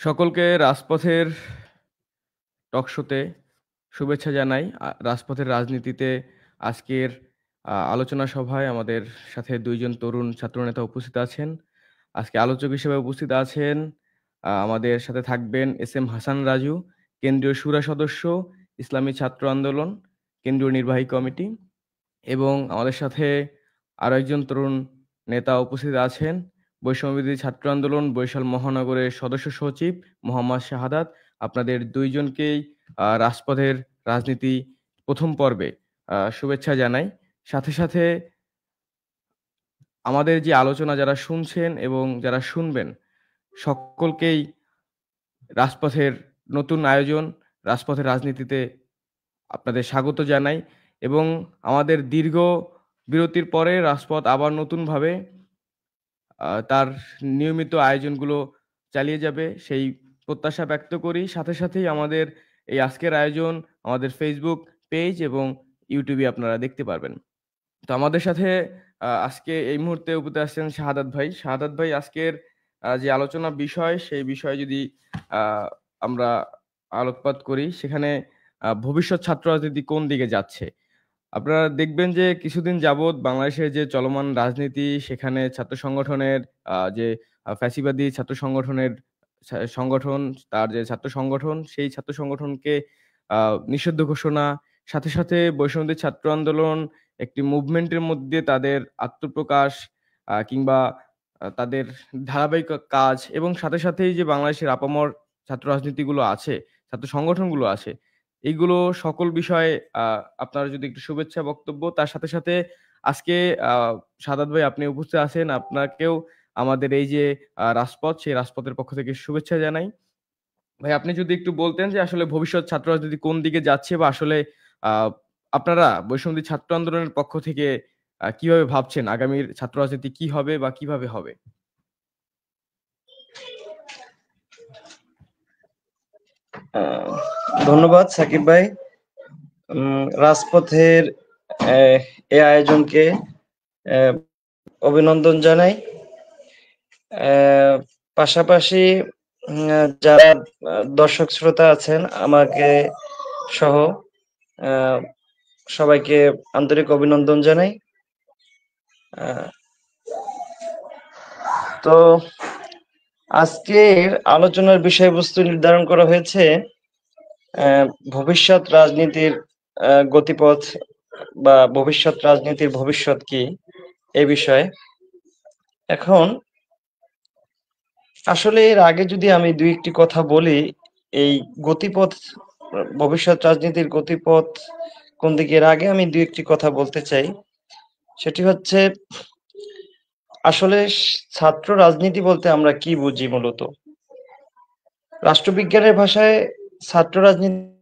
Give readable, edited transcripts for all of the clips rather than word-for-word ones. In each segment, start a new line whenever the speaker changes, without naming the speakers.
সকলকে রাজপথের টক শোতে শুভেচ্ছা জানাই। রাজপথের রাজনীতিতে আজকের আলোচনা সভায় আমাদের সাথে ২ জন তরুণ ছাত্রনেতা উপস্থিত আছেন। আজকে আলোচক হিসেবে উপস্থিত আছেন আমাদের সাথে থাকবেন এস.এম. হাসান রাজু, কেন্দ্রীয় শুরা সদস্য, ইসলামী ছাত্র আন্দোলন, কেন্দ্রীয় নির্বাহী কমিটি এবং আমাদের সাথে আরো একজন তরুণ নেতা উপস্থিত আছেন, বৈষম্যবিরোধী ছাত্র আন্দোলন বরিশাল মহানগরের সদস্য সচিব মোহাম্মদ শাহাদাত। আপনাদের ২ জনকেই রাজপথের রাজনীতি ১ম পর্বে শুভেচ্ছা জানাই। সাথে আমাদের যে আলোচনা যারা শুনছেন এবং যারা শুনবেন, সকলকেই রাজপথের নতুন আয়োজন, রাজপথের রাজনীতিতে আপনাদের স্বাগত জানাই এবং আমাদের দীর্ঘ বিরতির পরে রাজপথ আবার নতুনভাবে তার নিয়মিত আয়োজনগুলো চালিয়ে যাবে সেই প্রত্যাশা ব্যক্ত করি। সাথেই আমাদের এই আজকের আয়োজন আমাদের Facebook পেজ এবং YouTube এ আপনারা দেখতে পারবেন। তো আমাদের সাথে আজকে এই মুহূর্তে উপস্থিত আছেন শাহাদাত ভাই। শাহাদাত ভাই আজকের যে আলোচনা বিষয়, সেই বিষয়ে যদি আ আমরা আলোকপাত করি, সেখানে ভবিষ্যৎ ছাত্র রাজনীতি কোন দিকে যাচ্ছে? আপনারা দেখবেন যে কিছুদিন যাবৎ বাংলাদেশের যে চলমান রাজনীতি, সেখানে ছাত্র সংগঠনের যে ফ্যাসিবাদী ছাত্র সংগঠনের সংগঠন, তার যে ছাত্র সংগঠন, সেই ছাত্র সংগঠনকে আ নিষিদ্ধ ঘোষণা, সাথে বৈষম্যবিরোধী ছাত্র আন্দোলন একটি মুভমেন্টের মধ্যে তাদের আত্মপ্রকাশ কিংবা তাদের ধারাবাহিক কাজ এবং সাথেই যে বাংলাদেশের আপামর ছাত্র রাজনীতিগুলো আছে, ছাত্র সংগঠনগুলো আছে, এইগুলো সকল বিষয়ে আ আপনার যদি একটু শুভেচ্ছা বক্তব্য, তার সাথে আজকে আ সাদাত ভাই আপনি উপস্থিত আছেন। আপনাকেও আমাদের এই যে রাজপথ, সেই রাজপথের পক্ষ থেকে শুভেচ্ছা জানাই। ভাই আপনি যদি একটু বলতেন যে আসলে ভবিষ্যৎ ছাত্র রাজনীতি কোন দিকে যাচ্ছে বা আসলে আ আপনারা বৈষম্যবিরোধী ছাত্র আন্দোলনের পক্ষ থেকে কিভাবে ভাবছেন আগামীর ছাত্র রাজনীতি কি হবে বা কিভাবে হবে?
ধন্যবাদ সাকিব ভাই। রাজপথের এই আয়োজনকে অভিনন্দন জানাই। পাশাপাশি যারা দর্শক শ্রোতা আছেন আমাকে সহ সবাইকে আন্তরিক অভিনন্দন জানাই। তো আজকের আলোচনার বিষয়বস্তু নির্ধারণ করা হয়েছে ভবিষ্যৎ রাজনীতির গতিপথ বা ভবিষ্যৎ রাজনীতির ভবিষ্যৎ কি এই বিষয়ে। এখন আসলে এর আগে যদি আমি দুই একটি কথা বলি, এই গতিপথ ভবিষ্যৎ রাজনীতির গতিপথ কোন দিকে, এর আগে আমি দুই একটি কথা বলতে চাই। সেটি হচ্ছে আসলে ছাত্র রাজনীতি বলতে আমরা কি বুঝি মূলত। রাষ্ট্রবিজ্ঞানের ভাষায় ছাত্র রাজনীতি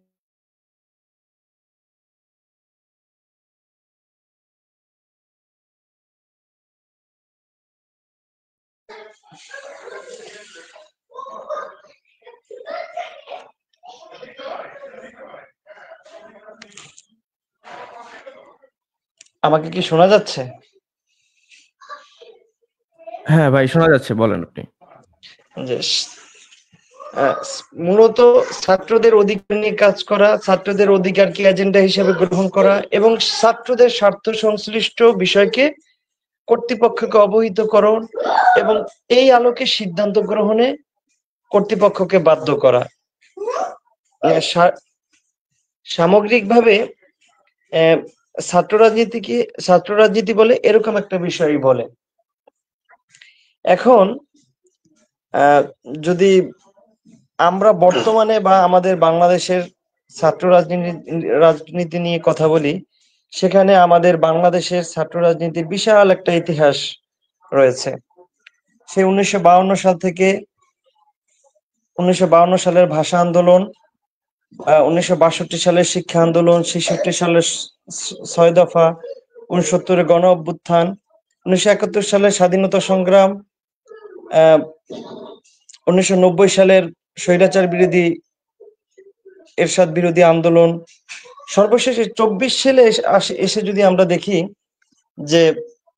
আমাকে কি শোনা যাচ্ছে?
হ্যাঁ, ভাই শোনা যাচ্ছে। বলেন আপনি।
যে মূলত ছাত্রদের অধিকার নিয়ে কাজ করা, ছাত্রদের অধিকারকে এজেন্ডা হিসেবে গ্রহণ করা এবং ছাত্রদের স্বার্থ সংশ্লিষ্ট বিষয়কে কর্তৃপক্ষকে অবহিতকরণ এবং এই আলোকে সিদ্ধান্ত গ্রহণে কর্তৃপক্ষকে বাধ্য করা। সামগ্রিকভাবে ছাত্র রাজনীতি বলে এরকম একটা বিষয়ই বলে। এখন যদি আমরা বর্তমানে বা আমাদের বাংলাদেশের ছাত্র রাজনীতি নিয়ে কথা বলি, সেখানে আমাদের বাংলাদেশের ছাত্র রাজনীতির বিশাল একটা ইতিহাস রয়েছে। সেই 1952 সাল থেকে 1952 সালের ভাষা আন্দোলন, 1962 সালের শিক্ষা আন্দোলন, 66 সালের 6 দফা, 69 গণ অভ্যুত্থান, 1971 সালের স্বাধীনতা সংগ্রাম, 1990 সালের স্বৈরাচার বিরোধী এরশাদ বিরোধী আন্দোলন, সর্বশেষে 24 সালে এসে যদি আমরা দেখি যে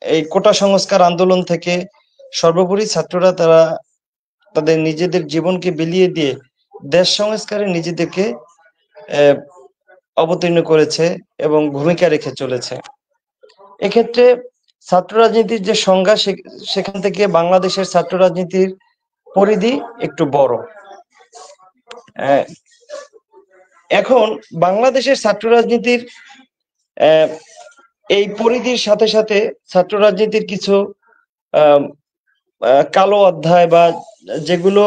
এই কোটা সংস্কার আন্দোলন থেকে সর্বোপরি ছাত্ররা তারা তাদের নিজেদের জীবনকে বিলিয়ে দিয়ে দেশ সংস্কারে নিজেদেরকে অবতীর্ণ করেছে এবং ভূমিকা রেখে চলেছে। এক্ষেত্রে ছাত্র রাজনীতির যে সংজ্ঞা, সেখান থেকে বাংলাদেশের ছাত্র রাজনীতির পরিধি একটু বড়। এখন বাংলাদেশের ছাত্র রাজনীতির এই পরিধির সাথে সাথে ছাত্র রাজনীতির কিছু কালো অধ্যায় বা যেগুলো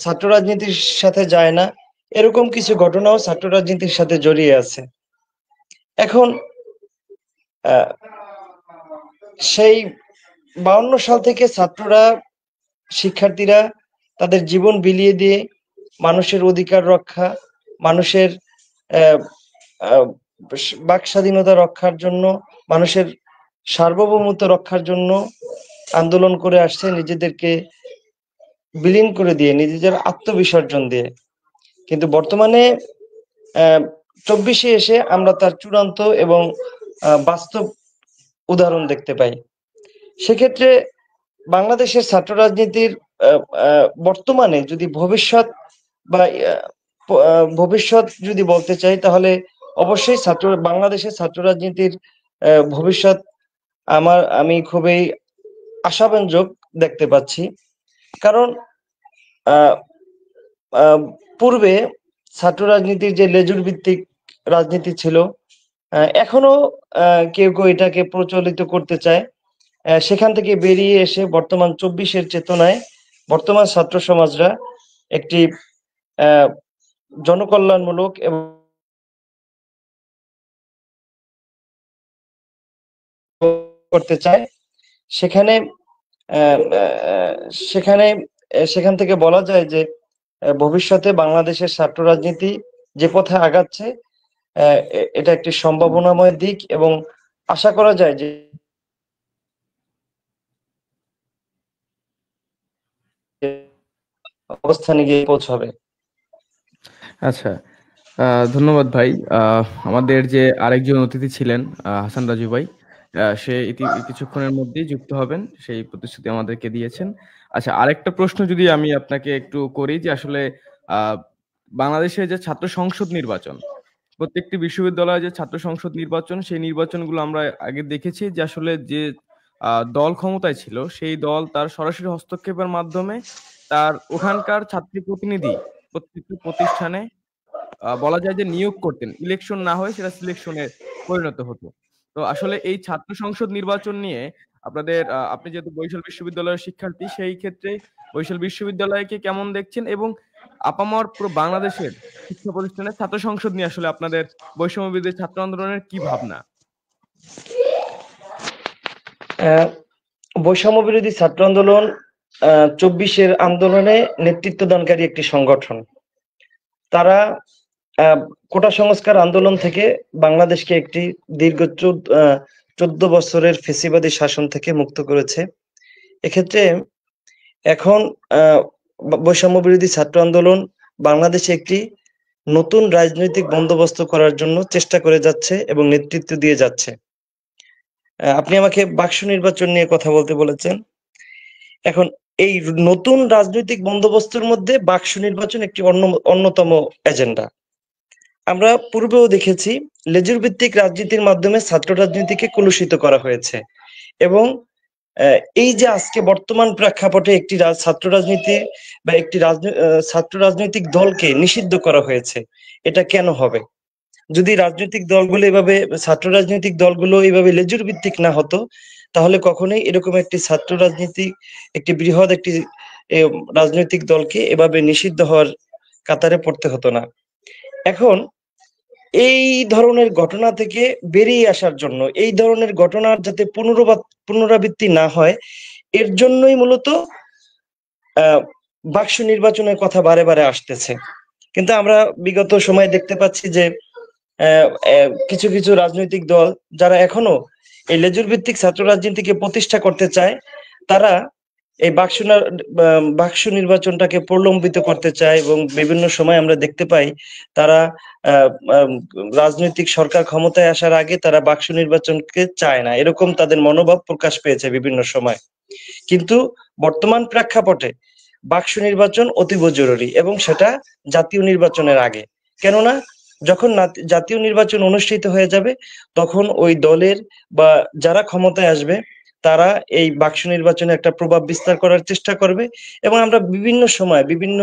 ছাত্র রাজনীতির সাথে যায় না, এরকম কিছু ঘটনাও ছাত্র রাজনীতির সাথে জড়িয়ে আছে। এখন সেই 52 সাল থেকে ছাত্ররা, শিক্ষার্থীরা তাদের জীবন বিলিয়ে দিয়ে মানুষের অধিকার রক্ষা, মানুষের বাক স্বাধীনতা রক্ষার জন্য, মানুষের সার্বভৌমত্ব রক্ষার জন্য আন্দোলন করে আসছে, নিজেদেরকে বিলীন করে দিয়ে, নিজেদের আত্মবিসর্জন দিয়ে। কিন্তু বর্তমানে 24-এ এসে আমরা তার চূড়ান্ত এবং বাস্তব উদাহরণ দেখতে পাই। সেক্ষেত্রে বাংলাদেশের ছাত্র রাজনীতির বর্তমানে যদি ভবিষ্যৎ যদি বলতে চাই, তাহলে অবশ্যই বাংলাদেশের ছাত্র রাজনীতির ভবিষ্যৎ আমি খুবই আশাব্যঞ্জক দেখতে পাচ্ছি। কারণ পূর্বে ছাত্র রাজনীতির যে লেজুর ভিত্তিক রাজনীতি ছিল, এখনো কেউ কেউ এটাকে প্রচলিত করতে চায়। সেখান থেকে বেরিয়ে এসে বর্তমান 24-এর চেতনায় বর্তমান ছাত্র সমাজরা একটি জনকল্যাণমূলক এবং করতে চায়। সেখানে সেখান থেকে বলা যায় যে ভবিষ্যতে বাংলাদেশের ছাত্র রাজনীতি যে পথে আগাচ্ছে, এটা একটি সম্ভাবনাময় দিক এবং আশা করা যায় যে অবস্থানে গিয়ে পৌঁছাবে।
আচ্ছা, ধন্যবাদ ভাই। আমাদের যে আরেকজন অতিথি ছিলেন হাসান রাজু ভাই, সে কিছুক্ষণের মধ্যেই যুক্ত হবেন, সেই প্রতিশ্রুতি আমাদেরকে দিয়েছেন। আচ্ছা, আরেকটা প্রশ্ন যদি আমি আপনাকে একটু করি, যে আসলে বাংলাদেশে যে ছাত্র সংসদ নির্বাচন, প্রত্যেকটি বিশ্ববিদ্যালয়ে যে ছাত্র সংসদ নির্বাচন, সেই নির্বাচনগুলো আমরা আগে দেখেছি যে আসলে যে দল ক্ষমতায় ছিল, সেই দল তার সরাসরি হস্তক্ষেপের মাধ্যমে তার ওখানকার ছাত্রী প্রতিনিধি প্রত্যেকটি প্রতিষ্ঠানে বলা যায় যে নিয়োগ করতেন, ইলেকশন না হয়ে সেটা সিলেকশনে পরিণত হতো। তো আসলে এই ছাত্র সংসদ নির্বাচন নিয়ে আপনাদের আপনি যেহেতু বরিশাল বিশ্ববিদ্যালয়ের শিক্ষার্থী, সেই ক্ষেত্রে বরিশাল বিশ্ববিদ্যালয়কে কেমন দেখছেন, এবং আপামর পুরো বাংলাদেশের শিক্ষা প্রতিষ্ঠানের ছাত্র সংসদ নিয়ে আসলে আপনাদের বৈষম্য বিরোধী ছাত্র আন্দোলনের কি ভাবনা?
বৈষম্য বিরোধী ছাত্র আন্দোলন 24-এর আন্দোলনে নেতৃত্বদানকারী একটি সংগঠন। তারা কোটা সংস্কার আন্দোলন থেকে বাংলাদেশকে একটি দীর্ঘ 14 বছরের ফ্যাসিবাদী শাসন থেকে মুক্ত করেছে। এক্ষেত্রে এখন বৈষম্য বিরোধী ছাত্র আন্দোলন বাংলাদেশে একটি নতুন রাজনৈতিক বন্দোবস্ত করার জন্য চেষ্টা করে যাচ্ছে এবং নেতৃত্ব দিয়ে যাচ্ছে। আপনি আমাকে বাক্স নির্বাচন নিয়ে কথা বলতে বলেছেন। এখন এই নতুন রাজনৈতিক বন্দোবস্তের মধ্যে বাক্স নির্বাচন একটি অন্যতম এজেন্ডা। আমরা পূর্বেও দেখেছি লেজুর ভিত্তিক রাজনীতির মাধ্যমে ছাত্র রাজনীতিকে কলুষিত করা হয়েছে, এবং এই যে আজকে বর্তমান প্রেক্ষাপটে একটি ছাত্র রাজনীতি বা একটি ছাত্র রাজনৈতিক দলকে নিষিদ্ধ করা হয়েছে, এটা কেন হবে? যদি রাজনৈতিক দলগুলো এভাবে, ছাত্র রাজনৈতিক দলগুলো এইভাবে লেজুর ভিত্তিক না হতো, তাহলে কখনোই এরকম একটি ছাত্র রাজনীতিক, একটি বৃহৎ একটি রাজনৈতিক দলকে এভাবে নিষিদ্ধ হওয়ার কাতারে পড়তে হতো না। এখন এই ধরনের ঘটনা থেকে বেরিয়ে আসার জন্য, এই ধরনের ঘটনার যাতে পুনরাবৃত্তি না হয়, এর জন্যই মূলত বাক্স নির্বাচনের কথা বারে বারে আসতেছে। কিন্তু আমরা বিগত সময়ে দেখতে পাচ্ছি যে কিছু কিছু রাজনৈতিক দল যারা এখনো এই লেজুর ভিত্তিক ছাত্র রাজনীতিকে প্রতিষ্ঠা করতে চায়, তারা এই বাক্স নির্বাচনটাকে প্রলম্বিত করতে চায়, এবং বিভিন্ন সময় আমরা দেখতে পাই তারা রাজনৈতিক সরকার ক্ষমতায় আসার আগে তারা বাক্স নির্বাচনকে চায় না, এরকম তাদের মনোভাব প্রকাশ পেয়েছে বিভিন্ন সময়। কিন্তু বর্তমান প্রেক্ষাপটে বাকসু নির্বাচন অতীব জরুরি এবং সেটা জাতীয় নির্বাচনের আগে। কেননা যখন জাতীয় নির্বাচন অনুষ্ঠিত হয়ে যাবে তখন ওই দলের বা যারা ক্ষমতায় আসবে তারা এই বাকসু নির্বাচনে একটা প্রভাব বিস্তার করার চেষ্টা করবে। এবং আমরা বিভিন্ন সময় বিভিন্ন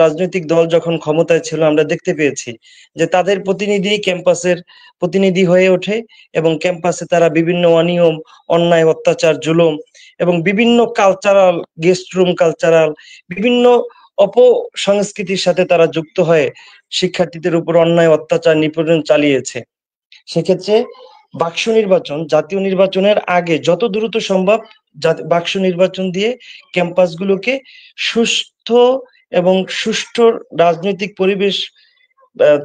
রাজনৈতিক দল যখন ক্ষমতায় ছিল আমরা দেখতে পেয়েছি যে তাদের প্রতিনিধি ক্যাম্পাসের প্রতিনিধি হয়ে ওঠে এবং ক্যাম্পাসে তারা বিভিন্ন অনিয়ম, অন্যায়, অত্যাচার, জুলুম এবং বিভিন্ন কালচারাল, গেস্ট রুম কালচারাল, বিভিন্ন অপসংস্কৃতির সাথে তারা যুক্ত হয়ে শিক্ষার্থীদের উপর অন্যায়, অত্যাচার, নিপীড়ন চালিয়েছে। সেক্ষেত্রে বাকসু নির্বাচন জাতীয় নির্বাচনের আগে যত দ্রুত সম্ভব বাকসু নির্বাচন দিয়ে ক্যাম্পাসগুলোকে সুস্থ এবং সুষ্ঠু রাজনৈতিক পরিবেশ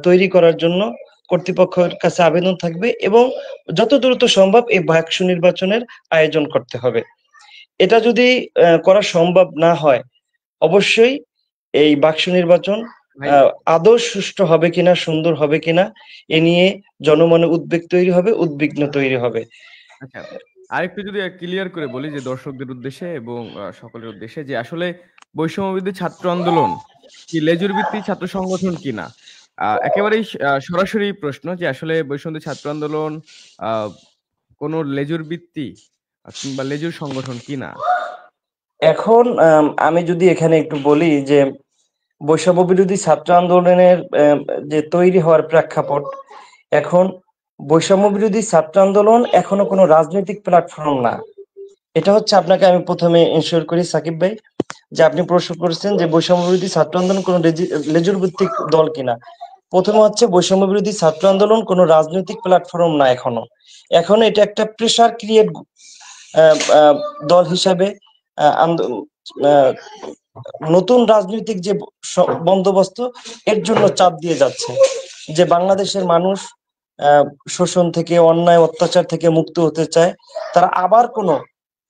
তৈরি করার জন্য কর্তৃপক্ষের কাছে আবেদন থাকবে এবং যত দ্রুত সম্ভব এই বাকসু নির্বাচনের আয়োজন করতে হবে। এটা যদি করা সম্ভব না হয় অবশ্যই এই বাকসু নির্বাচন
ভাই,
আদৌ সুষ্ঠু হবে কিনা, সুন্দর হবে কিনা এ নিয়ে জনমনে উদ্বেগ তৈরি হবে, উদ্বিগ্ন তৈরি হবে।
আচ্ছা, আরেকটু যদি ক্লিয়ার করে বলি যে দর্শকদের উদ্দেশ্যে এবং সকলের উদ্দেশ্যে, যে আসলে বৈষম্যবিরোধী ছাত্র আন্দোলন কি লেজুর ভিত্তিক ছাত্র সংগঠন কিনা? একেবারেই সরাসরি প্রশ্ন যে আসলে বৈষম্যবিরোধী ছাত্র আন্দোলন আহ কোনো লেজুর ভিত্তি কিংবা লেজুর সংগঠন কিনা?
এখন আমি যদি এখানে একটু বলি যে বৈষম্য বিরোধী ছাত্র আন্দোলনের যে তৈরি হওয়ার প্রেক্ষাপট, এখন বৈষম্য বিরোধী ছাত্র আন্দোলন এখনো কোনো রাজনৈতিক প্ল্যাটফর্ম না। এটা হচ্ছে আপনাকে আমি প্রথমে ইনশিওর করি সাকিব ভাই, যে আপনি প্রশ্ন করেছেন যে বৈষম্য বিরোধী ছাত্র আন্দোলন কোনো লেজুর ভিত্তিক দল কিনা। প্রথমে হচ্ছে বৈষম্য বিরোধী ছাত্র আন্দোলন কোনো রাজনৈতিক প্ল্যাটফর্ম না এখনো। এখন এটা একটা প্রেসার ক্রিয়েট দল হিসাবে নতুন রাজনৈতিক যে বন্দোবস্ত এর জন্য চাপ দিয়ে যাচ্ছে যে বাংলাদেশের মানুষ শোষণ থেকে, অন্যায়, অত্যাচার থেকে মুক্ত হতে চায়। তারা আবার কোনো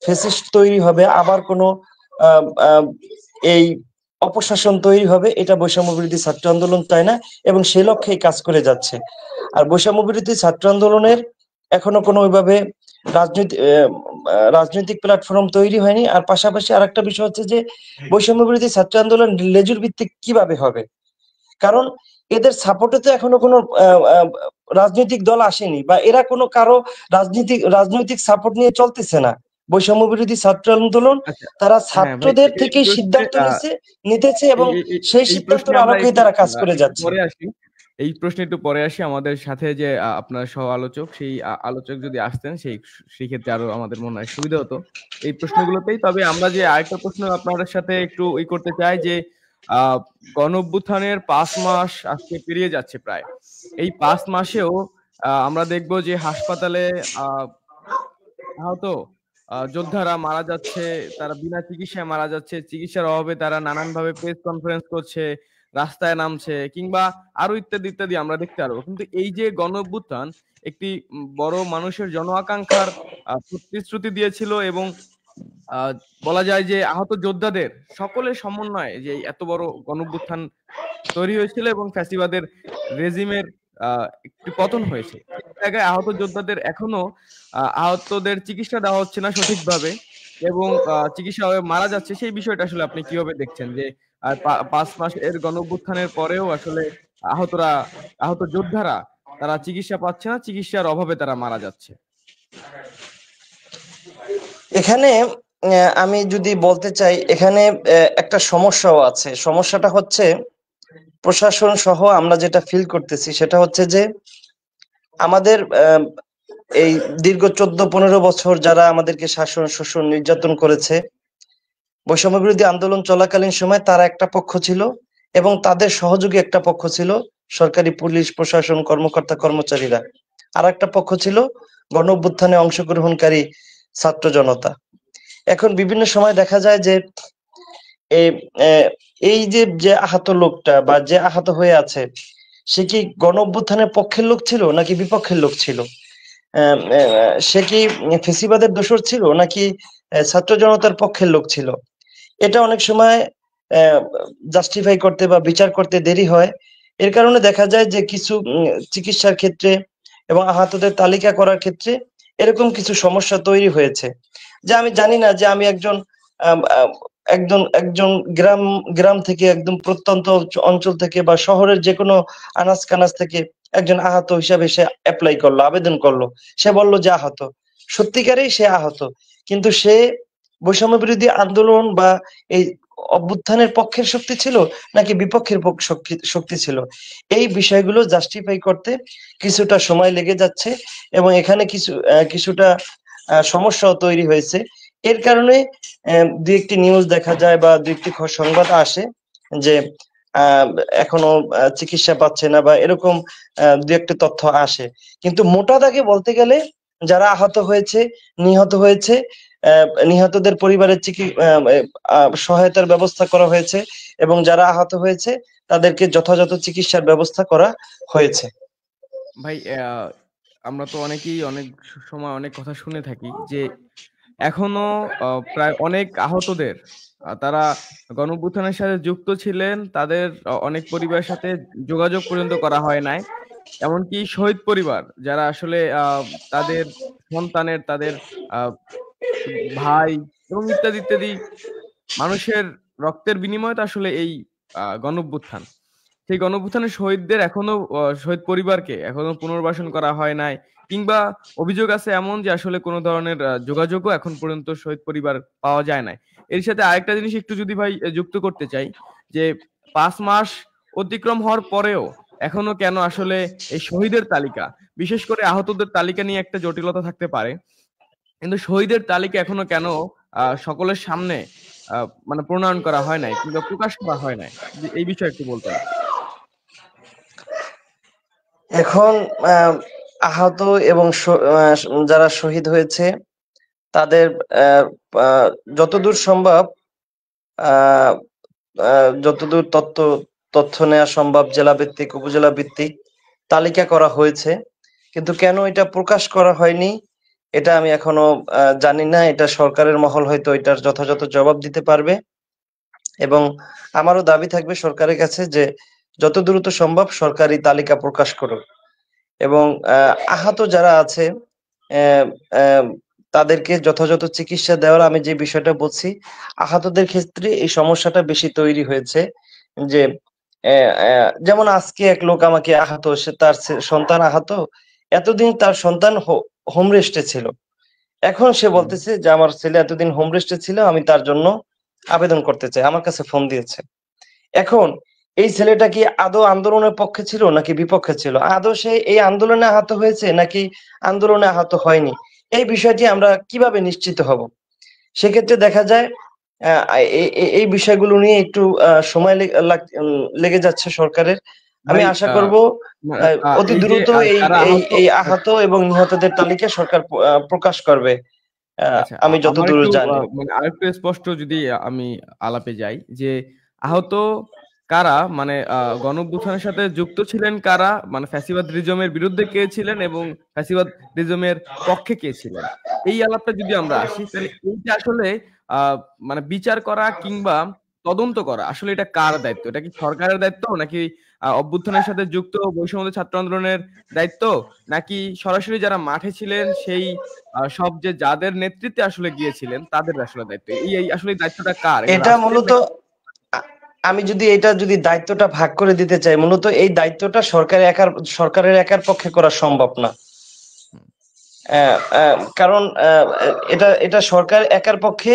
ফ্যাসিস্ট তৈরি হবে, আবার কোনো এই অপশাসন তৈরি হবে, এটা বৈষম্য বিরোধী ছাত্র আন্দোলন চায় না এবং সে লক্ষ্যেই কাজ করে যাচ্ছে। আর বৈষম্য বিরোধী ছাত্র আন্দোলনের এখনো কোনো ওইভাবে রাজনৈতিক প্ল্যাটফর্ম তৈরি হয়নি। আর পাশাপাশি আরেকটা বিষয় হচ্ছে যে বৈষম্য বিরোধী ছাত্র আন্দোলন লেজুর ভিত্তিক কিভাবে হবে, কারণ এদের সাপোর্টে তো এখনো কোনো রাজনৈতিক দল আসেনি বা এরা কোনো কারো রাজনৈতিক সাপোর্ট নিয়ে চলতেছে না। বৈষম্য বিরোধী ছাত্র আন্দোলন
আচ্ছা,
তারা
হ্যাঁ ভাই,
ছাত্রদের
এই
থেকে
প্রশ্নে
সিদ্ধান্ত নিতেছে
এই
এবং
এই এই
সেই
এই প্রশ্নে
সিদ্ধান্তের
আমরা
আলোকেই
একটু
তারা কাজ করে
একটু
যাচ্ছে।
পরে আসি। এই প্রশ্নে একটু পরে আসি। আমাদের সাথে যে আপনার সহ আলোচক, সেই আলোচক যদি আসতেন সেই ক্ষেত্রে আরো আমাদের মনে হয় সুবিধা হতো এই প্রশ্নগুলোতেই। তবে আমরা যে আরেকটা প্রশ্ন আপনাদের সাথে একটু করতে চাই যে আ গণ অভ্যুত্থানের ৫ মাস আজকে পেরিয়ে যাচ্ছে প্রায়। এই ৫ মাসেও আমরা দেখব যে হাসপাতালে আ আহত যোদ্ধারা মারা যাচ্ছে, তারা বিনা চিকিৎসায় মারা যাচ্ছে। চিকিৎসার অভাবে তারা নানানভাবে প্রেস কনফারেন্স করছে, রাস্তায় নামছে কিংবা আরো ইত্যাদি, ইত্যাদি আমরা দেখতে পারবো। কিন্তু এই যে গণ অভ্যুত্থান একটি বড় মানুষের জন আকাঙ্ক্ষার প্রতিশ্রুতি দিয়েছিল এবং আ বলা যায় যে আহত যোদ্ধাদের সকলের সমন্বয়ে যে এত বড় গণ অভ্যুত্থান তৈরি হয়েছিল এবং ফ্যাসিবাদের রেজিমের আ একটি পতন হয়েছে। সেই জায়গায় আহত যোদ্ধাদের এখনো আহতদের চিকিৎসা দেওয়া হচ্ছে না সঠিকভাবে এবং চিকিৎসা অভাবে মারা যাচ্ছে। সেই বিষয়টা আসলে আপনি কিভাবে দেখছেন? যে ৫ মাস এর গণঅভ্যুত্থানের পরেও আসলে আহতরা আহত যোদ্ধারা তারা চিকিৎসা পাচ্ছে না, চিকিৎসার অভাবে তারা মারা যাচ্ছে।
এখানে আমি যদি বলতে চাই, এখানে একটা সমস্যাও আছে। সমস্যাটা হচ্ছে প্রশাসন সহ আমরা যেটা ফিল করতেছি সেটা হচ্ছে যে আমাদের এই দীর্ঘ 14-15 বছর যারা আমাদেরকে শাসন, শোষণ, নির্যাতন করেছে, বৈষম্য বিরোধী আন্দোলন চলাকালীন সময় তারা একটা পক্ষ ছিল এবং তাদের সহযোগী একটা পক্ষ ছিল সরকারি পুলিশ প্রশাসন, কর্মকর্তা কর্মচারীরা। আর একটা পক্ষ ছিল গণ অভ্যুত্থানে অংশগ্রহণকারী ছাত্র জনতা। এখন বিভিন্ন সময় দেখা যায় যে এই এই যে আহত লোকটা বা যে আহত হয়ে আছে সে কি গণ অভ্যুত্থানের পক্ষের লোক ছিল নাকি বিপক্ষের লোক ছিল? সে কি ফেসিবাদের দোসর ছিল নাকি ছাত্র জনতার পক্ষের লোক ছিল? এটা অনেক সময় জাস্টিফাই করতে বা বিচার করতে দেরি হয়। এর কারণে দেখা যায় যে কিছু চিকিৎসার ক্ষেত্রে এবং আহতদের তালিকা করার ক্ষেত্রে এরকম কিছু সমস্যা তৈরি হয়েছে। যে আমি জানি না যে আমি একজন একজন একজন গ্রাম গ্রাম থেকে একদম প্রত্যন্ত অঞ্চল থেকে বা শহরের যে কোনো আনাজ কানাজ থেকে একজন আহত হিসাবে সে অ্যাপ্লাই করলো, আবেদন করলো। সে বলল যে আহত, সত্যিকারেই সে আহত, কিন্তু সে বৈষম্য বিরোধী আন্দোলন বা এই অভ্যুত্থানের পক্ষের শক্তি ছিল নাকি বিপক্ষের শক্তি ছিল, এই বিষয়গুলো জাস্টিফাই করতে কিছুটা সময় লেগে যাচ্ছে এবং এখানে কিছুটা সমস্যাও তৈরি হয়েছে। এর কারণে দুই একটি নিউজ দেখা যায় বা দুই একটি সংবাদ আসে যে আহ, এখনো চিকিৎসা পাচ্ছে না বা এরকম দুই একটি তথ্য আসে। কিন্তু মোটা দাগে বলতে গেলে যারা আহত হয়েছে, নিহত হয়েছে, নিহতদের পরিবারের সহায়তার ব্যবস্থা করা হয়েছে এবং যারা আহত হয়েছে তাদেরকে যথাযথ চিকিৎসার ব্যবস্থা করা হয়েছে।
ভাই আমরা তো অনেকেই অনেক সময় অনেক কথা শুনে থাকি যে এখনো প্রায় অনেক আহতদের তারা গণঅভ্যুত্থানের সাথে যুক্ত ছিলেন, তাদের অনেক পরিবারের সাথে যোগাযোগ পর্যন্ত করা হয় নাই। এমনকি শহীদ পরিবার যারা আসলে তাদের সন্তানের, তাদের আহ, ভাই এবং ইত্যাদি ইত্যাদি মানুষের রক্তের বিনিময়ে তো আসলে এই গণঅভ্যুত্থান, সেই গণঅভ্যুত্থানের শহীদদের এখনো শহীদ পরিবারকে এখনো পুনর্বাসন করা হয় নাই, কিংবা অভিযোগ আছে এমন যে আসলে কোনো ধরনের যোগাযোগও এখন পর্যন্ত শহীদ পরিবার পাওয়া যায় নাই। এর সাথে আরেকটা জিনিস একটু যদি ভাই যুক্ত করতে চাই, যে 5 মাস অতিক্রম হওয়ার পরেও এখনো কেন আসলে এই শহীদের তালিকা, বিশেষ করে আহতদের তালিকা নিয়ে একটা জটিলতা থাকতে পারে, কিন্তু শহীদের তালিকা এখনো কেন সকলের সামনে মানে প্রণয়ন করা হয় নাই কিংবা প্রকাশ করা হয় নাই, যদি এই বিষয়ে একটু বলতেন।
এখন আহত এবং যারা শহীদ হয়েছে তাদের আহ, আহ, যতদূর সম্ভব আহ, যতদূর তথ্য নেওয়া সম্ভব জেলা ভিত্তিক উপজেলা ভিত্তিক তালিকা করা হয়েছে, কিন্তু কেন এটা প্রকাশ করা হয়নি এটা আমি এখনো জানি না। এটা সরকারের মহল হয়তো এটার যথাযথ জবাব দিতে পারবে এবং আমারও দাবি থাকবে সরকারের কাছে যে যত দ্রুত সম্ভব সরকারি তালিকা প্রকাশ করুক এবং আহত যারা আছে আহ, আহ, তাদেরকে যথাযথ চিকিৎসা দেওয়ার, আমি যে বিষয়টা বলছি আহতদের ক্ষেত্রে এই সমস্যাটা বেশি তৈরি হয়েছে যে যেমন আজকে এক লোক আমাকে আহত, সে তার সন্তান আহত, এতদিন তার সন্তান হোম রেস্টে ছিল, এখন সে
হুম।
বলতেছে যে আমার ছেলে এতদিন হোম রেস্টে ছিল, আমি তার জন্য আবেদন করতে চাই, আমার কাছে ফোন দিয়েছে। এখন এই ছেলেটা কি আদৌ আন্দোলনের পক্ষে ছিল নাকি বিপক্ষে ছিল, আদৌ সে এই আন্দোলনে আহত হয়েছে নাকি আন্দোলনে আহত হয়নি, এই বিষয়টি আমরা কিভাবে নিশ্চিত হব? সেক্ষেত্রে দেখা যায় আহ, এই বিষয়গুলো নিয়ে একটু সময় লেগে যাচ্ছে সরকারের। আমি
ভাই
আশা করব অতি
এই যে
দ্রুত এই
যারা
এই
আহত,
এই আহত এবং নিহতদের তালিকা সরকার প্রকাশ করবে,
আচ্ছা
আমি
আমার
যতদূর
একটু
জানি।
মানে আরেকটু স্পষ্ট যদি আমি আলাপে যাই, যে আহত কারা, মানে গণঅভ্যুত্থানের সাথে যুক্ত ছিলেন কারা, মানে ফ্যাসিবাদ রিজমের বিরুদ্ধে কে ছিলেন এবং ফ্যাসিবাদ রিজমের পক্ষে কে ছিলেন, এই আলাপটা যদি আমরা আসি, তাহলে এইটা আসলে আহ মানে বিচার করা কিংবা তদন্ত করা আসলে এটা কার দায়িত্ব? এটা কি সরকারের দায়িত্ব, নাকি অভ্যুত্থানের সাথে যুক্ত বৈষম্য ছাত্র আন্দোলনের দায়িত্ব, নাকি সরাসরি যারা মাঠে ছিলেন সেই সব যে যাদের নেতৃত্বে আসলে গিয়েছিলেন তাদের আসলে দায়িত্ব? এই আসলে এই দায়িত্বটা কার, এটা
এটা
রাষ্ট্রের
মূলত
নাকি?
আমি যদি এটা যদি দায়িত্বটা ভাগ করে দিতে চাই, মূলত এই দায়িত্বটা সরকারের একার পক্ষে করা সম্ভব না। কারণ এটা এটা সরকার একার পক্ষে,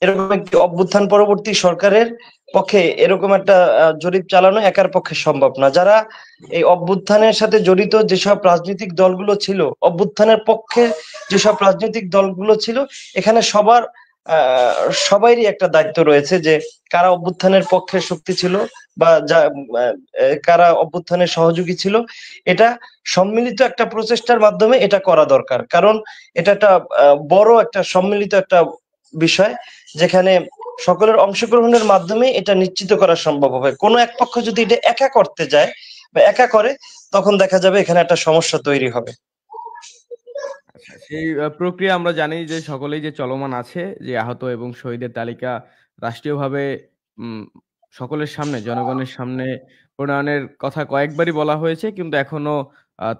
এরকম একটি অভ্যুত্থান পরবর্তী সরকারের পক্ষে এরকম একটা জরিপ চালানো একার পক্ষে সম্ভব না। যারা এই অভ্যুত্থানের সাথে জড়িত যেসব রাজনৈতিক দলগুলো ছিল, অভ্যুত্থানের পক্ষে যেসব রাজনৈতিক দলগুলো ছিল, এখানে সবারই একটা দায়িত্ব রয়েছে যে কারা অভ্যুত্থানের পক্ষের শক্তি ছিল বা কারা অভ্যুত্থানের সহযোগী ছিল। এটা সম্মিলিত একটা প্রচেষ্টার মাধ্যমে এটা করা দরকার, কারণ এটা একটা বড় একটা সম্মিলিত একটা বিষয় যেখানে সকলের অংশগ্রহণের মাধ্যমে এটা নিশ্চিত করা সম্ভব হবে। কোনো এক পক্ষ যদি এটা একা করতে যায় বা একা করে, তখন দেখা যাবে এখানে একটা সমস্যা তৈরি হবে।
আচ্ছা, সেই প্রক্রিয়া আমরা জানি যে সকলেই যে চলমান আছে, যে আহত এবং শহীদের তালিকা রাষ্ট্রীয়ভাবে উম, সকলের সামনে, জনগণের সামনে প্রণয়নের কথা কয়েকবারই বলা হয়েছে, কিন্তু এখনো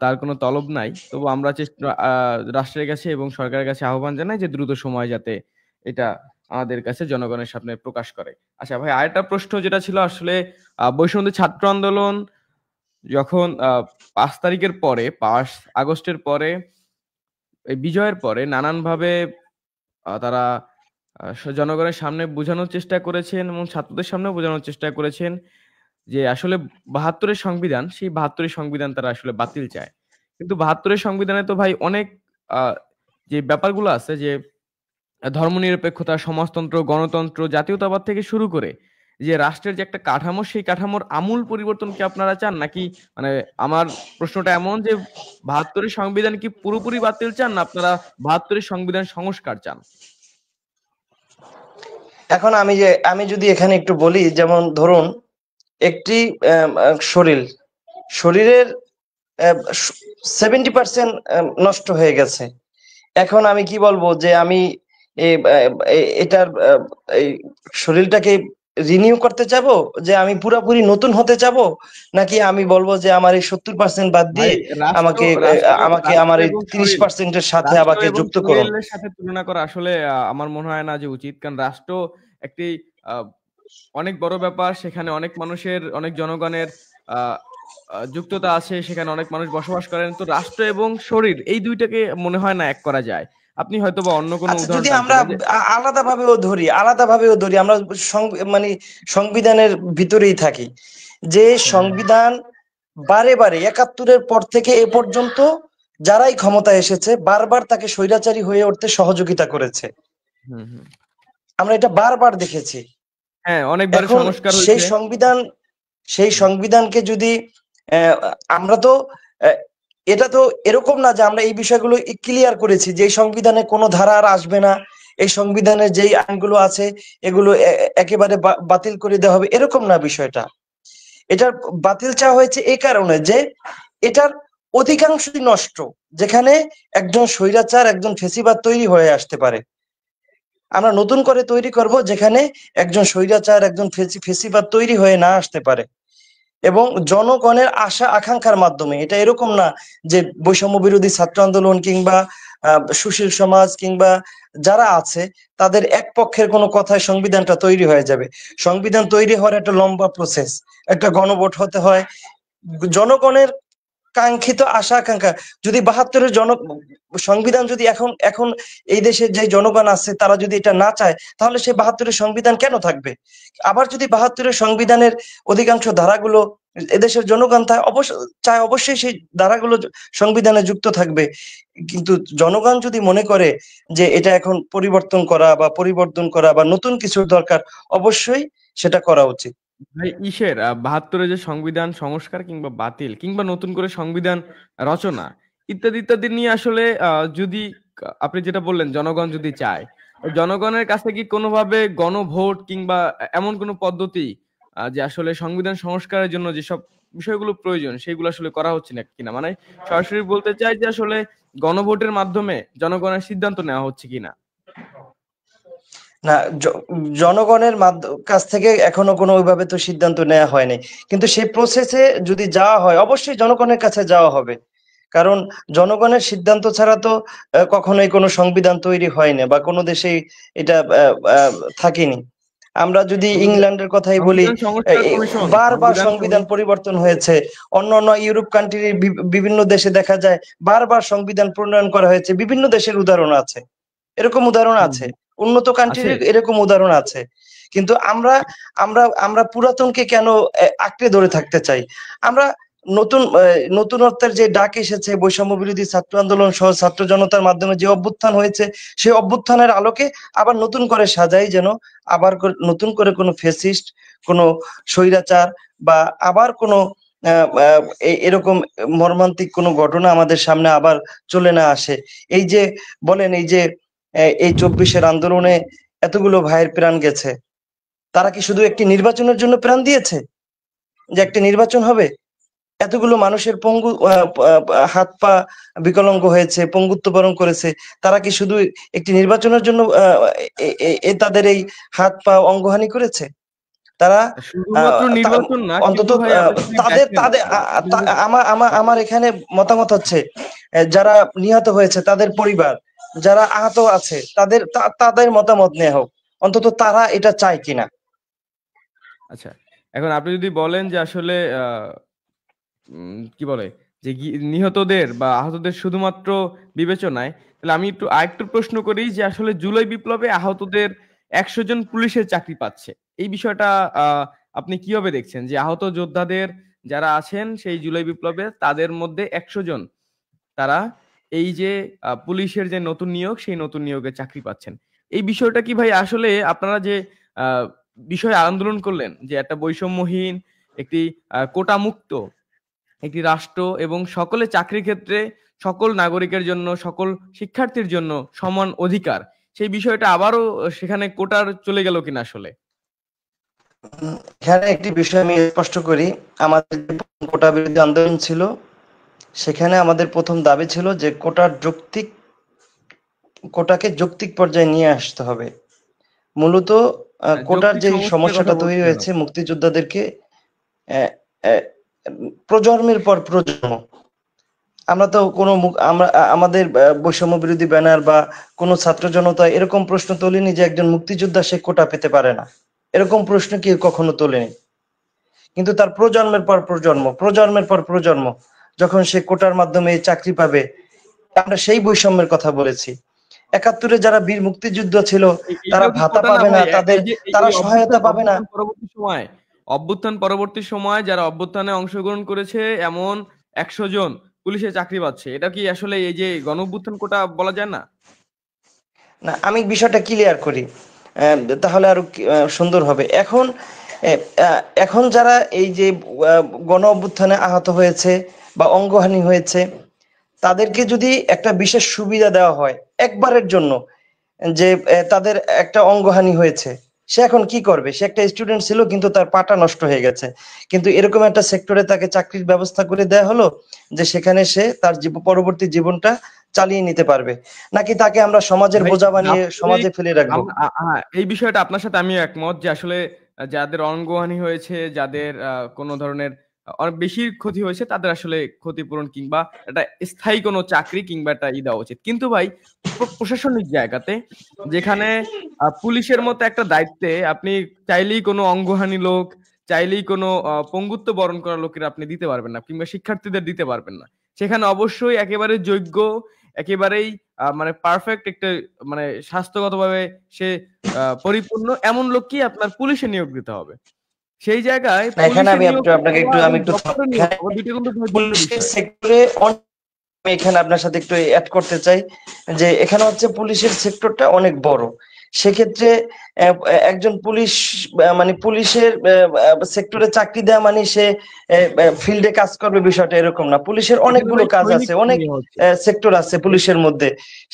তার কোনো তলব নাই। তবু আমরা চেষ্টা রাষ্ট্রের কাছে এবং সরকারের কাছে আহ্বান জানাই যে দ্রুত সময় যাতে এটা আমাদের কাছে জনগণের সামনে প্রকাশ করে। আচ্ছা ভাই, আরেকটা প্রশ্ন যেটা ছিল আসলে, বৈষম্য ছাত্র আন্দোলন যখন 5 তারিখের পরে, 5 আগস্টের পরে, এই বিজয়ের পরে নানানভাবে তারা জনগণের সামনে বোঝানোর চেষ্টা করেছেন এবং ছাত্রদের সামনেও বোঝানোর চেষ্টা করেছেন যে আসলে 72-এর সংবিধান, সেই 72-এর সংবিধান তারা আসলে বাতিল চায়। কিন্তু 72-এর সংবিধানে তো ভাই অনেক যে ব্যাপারগুলো আছে, যে ধর্মনিরপেক্ষতা, সমাজতন্ত্র, গণতন্ত্র, জাতীয়তাবাদ থেকে শুরু করে যে রাষ্ট্রের যে একটা কাঠামো, সেই কাঠামোর আমূল পরিবর্তন কি আপনারা চান? নাকি মানে আমার প্রশ্নটা এমন যে 72-এর সংবিধান কি পুরোপুরি বাতিল চান, না আপনারা 72-এর সংবিধান সংস্কার চান?
এখন আমি যদি এখানে একটু বলি, যেমন ধরুন একটি শরীরের 70% নষ্ট হয়ে গেছে। এখন আমি কি বলবো যে আমি এটার এই শরীরটাকে রিনিউ করতে চাবো, যে আমি পুরাপুরি নতুন হতে চাবো, নাকি আমি বলবো যে আমার এই 70% বাদ
ভাই,
দিয়ে
রাষ্ট্র
আমাকে
রাষ্ট্র
আমাকে
রাষ্ট্র
আমার এই
এবং
তিরিশ
শরীর,
পার্সেন্টের সাথে
রাষ্ট্র
আমাকে
এবং
যুক্ত করুন।
শরীরের সাথে তুলনা করা আসলে আমার মনে হয় না যে উচিত। কারণ রাষ্ট্র একটি আহ, অনেক বড় ব্যাপার, সেখানে অনেক মানুষের, অনেক জনগণের আহ যুক্ততা আছে, সেখানে অনেক মানুষ বসবাস করেন। তো রাষ্ট্র এবং শরীর এই দুইটাকে মনে হয় না এক করা যায়। আপনি হয়তো বা অন্য কোনো
আচ্ছা,
উদাহরণ
যদি
টানতে
আমরা
পারেন যে,
আলাদাভাবেও ধরি, আমরা মানে সংবিধানের ভিতরেই থাকি, যে
হ্যাঁ,
সংবিধান বারে বারে 71-এর পর থেকে এ পর্যন্ত যারাই ক্ষমতায় এসেছে বারবার তাকে স্বৈরাচারী হয়ে উঠতে সহযোগিতা করেছে।
হুম হুম,
আমরা এটা বারবার দেখেছি।
হ্যাঁ, অনেকবারই
এখন
সংস্কার
সেই
হয়েছে।
সংবিধান সেই
হুম
সংবিধানকে যদি আহ, আমরা তো আহ, এটা তো এরকম না যে আমরা এই বিষয়গুলো ক্লিয়ার করেছি যে এই সংবিধানে কোনো ধারা আর আসবে না, এই সংবিধানে যেই আইনগুলো আছে এগুলো একেবারে বাতিল করে দেওয়া হবে, এরকম না বিষয়টা। এটার বাতিল চাওয়া হয়েছে এই কারণে যে এটার অধিকাংশই নষ্ট, যেখানে একজন স্বৈরাচার, একজন ফেসিবাদ তৈরি হয়ে আসতে পারে। আমরা নতুন করে তৈরি করব যেখানে একজন স্বৈরাচার, একজন ফেসিবাদ তৈরি হয়ে না আসতে পারে, এবং জনগণের আশা আকাঙ্ক্ষার মাধ্যমে। এটা এরকম না যে বৈষম্য বিরোধী ছাত্র আন্দোলন কিংবা সুশীল সমাজ কিংবা যারা আছে তাদের এক পক্ষের কোনো কথায় সংবিধানটা তৈরি হয়ে যাবে। সংবিধান তৈরি হওয়ার একটা লম্বা প্রসেস, একটা গণভোট হতে হয়, জনগণের কাঙ্ক্ষিত আশা আকাঙ্ক্ষা। যদি 72-এর সংবিধান যদি এখন এখন এই দেশের যে জনগণ আছে তারা যদি এটা না চায়, তাহলে সেই 72-এর সংবিধান কেন থাকবে? আবার যদি 72-এর সংবিধানের অধিকাংশ ধারাগুলো এদেশের জনগণ চায়, অবশ্যই সেই ধারাগুলো সংবিধানে যুক্ত থাকবে। কিন্তু জনগণ যদি মনে করে যে এটা এখন পরিবর্তন করা বা নতুন কিছুর দরকার, অবশ্যই সেটা করা উচিত।
ভাই, 72-এর যে সংবিধান সংস্কার কিংবা বাতিল কিংবা নতুন করে সংবিধান রচনা ইত্যাদি ইত্যাদি নিয়ে আসলে যদি আপনি যেটা বললেন জনগণ যদি চায়, জনগণের কাছে কি কোনোভাবে গণভোট কিংবা এমন কোনো পদ্ধতি যে আসলে সংবিধান সংস্কারের জন্য যেসব বিষয়গুলো প্রয়োজন সেগুলো আসলে করা হচ্ছে না কিনা, মানে সরাসরি বলতে চাই যে আসলে গণভোটের মাধ্যমে জনগণের সিদ্ধান্ত নেওয়া হচ্ছে কিনা?
না, জনগণের কাছ থেকে এখনো কোনো ওইভাবে তো সিদ্ধান্ত নেওয়া হয়নি। কিন্তু সেই প্রসেসে যদি যাওয়া হয়, অবশ্যই জনগণের কাছে যাওয়া হবে। কারণ জনগণের সিদ্ধান্ত ছাড়া তো কখনোই কোনো সংবিধান তৈরি হয় না, বা কোনো দেশেই এটা থাকেনি। আমরা যদি
সংবিধান
ইংল্যান্ডের কথাই বলি,
সংবিধান সংস্কার কমিশন,
বারবার
সংবিধান
সংবিধান পরিবর্তন হয়েছে। অন্য ইউরোপ কান্ট্রির বিভিন্ন দেশে দেখা যায় বারবার সংবিধান প্রণয়ন করা হয়েছে। বিভিন্ন দেশের উদাহরণ আছে, এরকম উদাহরণ
হুম,
আছে,
হুম,
উন্নত
আছে।
কান্ট্রির এরকম উদাহরণ আছে। কিন্তু আমরা আমরা আমরা পুরাতনকে কেন আঁকড়ে ধরে থাকতে চাই? আমরা নতুনত্বের যে ডাক এসেছে, বৈষম্য বিরোধী ছাত্র আন্দোলন সহ ছাত্র জনতার মাধ্যমে যে অভ্যুত্থান হয়েছে, সেই অভ্যুত্থানের আলোকে আবার নতুন করে সাজাই, যেন আবার নতুন করে কোনো ফ্যাসিস্ট, কোনো স্বৈরাচার, বা আবার কোনো এরকম মর্মান্তিক কোনো ঘটনা আমাদের সামনে আবার চলে না আসে। এই যে বলেন, এই 24-এর আন্দোলনে এতগুলো ভাইয়ের প্রাণ গেছে, তারা কি শুধু একটি নির্বাচনের জন্য প্রাণ দিয়েছে, যে একটা নির্বাচন হবে? এতগুলো মানুষের পঙ্গু হাত পা বিকলাঙ্গ হয়েছে, পঙ্গুত্ব বরণ করেছে, তারা কি শুধু একটি নির্বাচনের জন্য তাদের এই হাত পা অঙ্গহানি করেছে? তারা
শুধুমাত্র নির্বাচন না,
অন্তত
কিন্তু ভাই আপনি যদি
তাদের
দেখেন
তাদের
শুধু-
আমার এখানে মতামত হচ্ছে, যারা নিহত হয়েছে তাদের পরিবার, যারা আহত আছে তাদের মতামত নেওয়া হোক। অন্তত তারা এটা চায় কিনা।
আচ্ছা, এখন আপনি যদি বলেন যে আসলে কি বলে যে নিহতদের বা আহতদের শুধুমাত্র বিবেচনায়, তাহলে আমি একটু আরেকটু প্রশ্ন করি যে আসলে জুলাই বিপ্লবে আহতদের 100 জন পুলিশের চাকরি পাচ্ছে, এই বিষয়টা আপনি কিভাবে দেখছেন যে আহত যোদ্ধাদের যারা আছেন সেই জুলাই বিপ্লবে তাদের মধ্যে 100 জন তারা এই যে পুলিশের যে নতুন নিয়োগ সেই নতুন নিয়োগে চাকরি পাচ্ছেন, এই বিষয়টা কি ভাই আসলে আপনারা যে আহ, বিষয়ে আন্দোলন করলেন যে একটা বৈষম্যহীন একটি কোটা মুক্ত একটি রাষ্ট্র এবং সকলে চাকরির ক্ষেত্রে সকল নাগরিকের জন্য সকল শিক্ষার্থীর জন্য সমান অধিকার, সেই বিষয়টা আবারও সেখানে কোটার চলে গেল কিনা আসলে?
এখানে একটি বিষয় আমি স্পষ্ট করি, আমাদের যে কোটা বিরোধী আন্দোলন ছিল সেখানে আমাদের প্রথম দাবি ছিল যে কোটাকে যৌক্তিক পর্যায়ে নিয়ে আসতে হবে। মূলত
হ্যাঁ,
কোটার
যৌক্তিক
যে
সংস্কারের কথা
সমস্যাটা তৈরি
বলছিলেন
হয়েছে
আপনি।
মুক্তিযোদ্ধাদেরকে আহ, আহ, প্রজন্মের পর প্রজন্ম, আমরা তো কোনো আমাদের বৈষম্য বিরোধী ব্যানার বা কোনো ছাত্র জনতা এরকম প্রশ্ন তোলেনি যে একজন মুক্তিযোদ্ধা সে কোটা পেতে পারে না, এরকম প্রশ্ন কেউ কখনো তোলেনি। কিন্তু তার প্রজন্মের পর প্রজন্ম যখন সে কোটার মাধ্যমে এই চাকরি পাবে, আমরা সেই বৈষম্যের কথা বলেছি। 71-এ যারা বীর মুক্তিযুদ্ধ ছিল তারা
এইটাও কি
ভাতা
কোটা না
পাবে না,
ভাই?
তাদের
এই যে
তারা
এই
সহায়তা
অভ্যুত্থান
পাবে না।
অভ্যুত্থান পরবর্তী সময়, অভ্যুত্থান পরবর্তী সময় যারা অভ্যুত্থানে অংশগ্রহণ করেছে এমন 100 জন পুলিশে চাকরি পাচ্ছে, এটা কি আসলে এই যে গণ অভ্যুত্থান কোটা বলা যায় না?
না, আমি বিষয়টা ক্লিয়ার করি, তাহলে আরো সুন্দর হবে। এখন যারা এই যে গণ অভ্যুত্থানে আহত হয়েছে বা অঙ্গহানি হয়েছে, তাদেরকে যদি একটা বিশেষ সুবিধা দেওয়া হয় একবারের জন্য, যে তাদের একটা অঙ্গহানি হয়েছে, সে এখন কি করবে? সে একটা স্টুডেন্ট ছিল কিন্তু তার পাটা নষ্ট হয়ে গেছে, কিন্তু এরকম একটা সেক্টরে তাকে চাকরির ব্যবস্থা করে দেয়া হলো যে সেখানে সে তার পরবর্তী জীবনটা চালিয়ে নিতে পারবে, নাকি তাকে আমরা সমাজের
ভাই
বোঝা বানিয়ে
দাপ্তরিক
সমাজে ফেলে রাখবো?
এই বিষয়টা আপনার সাথে আমিও একমত যে আসলে যাদের অঙ্গহানি হয়েছে, যাদের কোনো ধরনের অনেক বেশি ক্ষতি হয়েছে, তাদের আসলে ক্ষতিপূরণ কিংবা একটা স্থায়ী কোনো চাকরি কিংবা একটা দেওয়া উচিত। কিন্তু ভাই প্রশাসনিক জায়গাতে যেখানে পুলিশের মতো একটা দায়িত্বে আপনি চাইলেই কোনো অঙ্গহানি লোক, চাইলেই কোনো পঙ্গুত্ব বরণ করা লোকের আপনি দিতে পারবেন না কিংবা শিক্ষার্থীদের দিতে পারবেন না। সেখানে অবশ্যই একেবারে যোগ্য, একেবারেই মানে পারফেক্ট একটা মানে স্বাস্থ্যগতভাবে সে পরিপূর্ণ এমন লোককেই আপনার পুলিশে নিয়োগ দিতে হবে। সেই জায়গায়
না, এখানে
পুলিশে
আমি
নিয়োগ
আপনাকে
পাওয়া
একটু
এবং
আমি একটু
ডক্টরে নিয়োগ
এখানে
পাওয়া ২ টা কিন্তু ভাই ভিন্ন
পুলিশের
বিষয়।
সেক্টরে, আমি এখানে আপনার সাথে একটু অ্যাড করতে চাই যে এখানে হচ্ছে পুলিশের সেক্টরটা অনেক বড়। সেক্ষেত্রে একজন পুলিশ মানে পুলিশের সেক্টরে চাকরি দেওয়া মানে সে ফিল্ডে কাজ করবে, বিষয়টা এরকম না। পুলিশের
এখানে
অনেকগুলো
ভাই
কাজ
সৈনিক
আছে, অনেক
নিয়ে হচ্ছে।
সেক্টর আছে পুলিশের মধ্যে।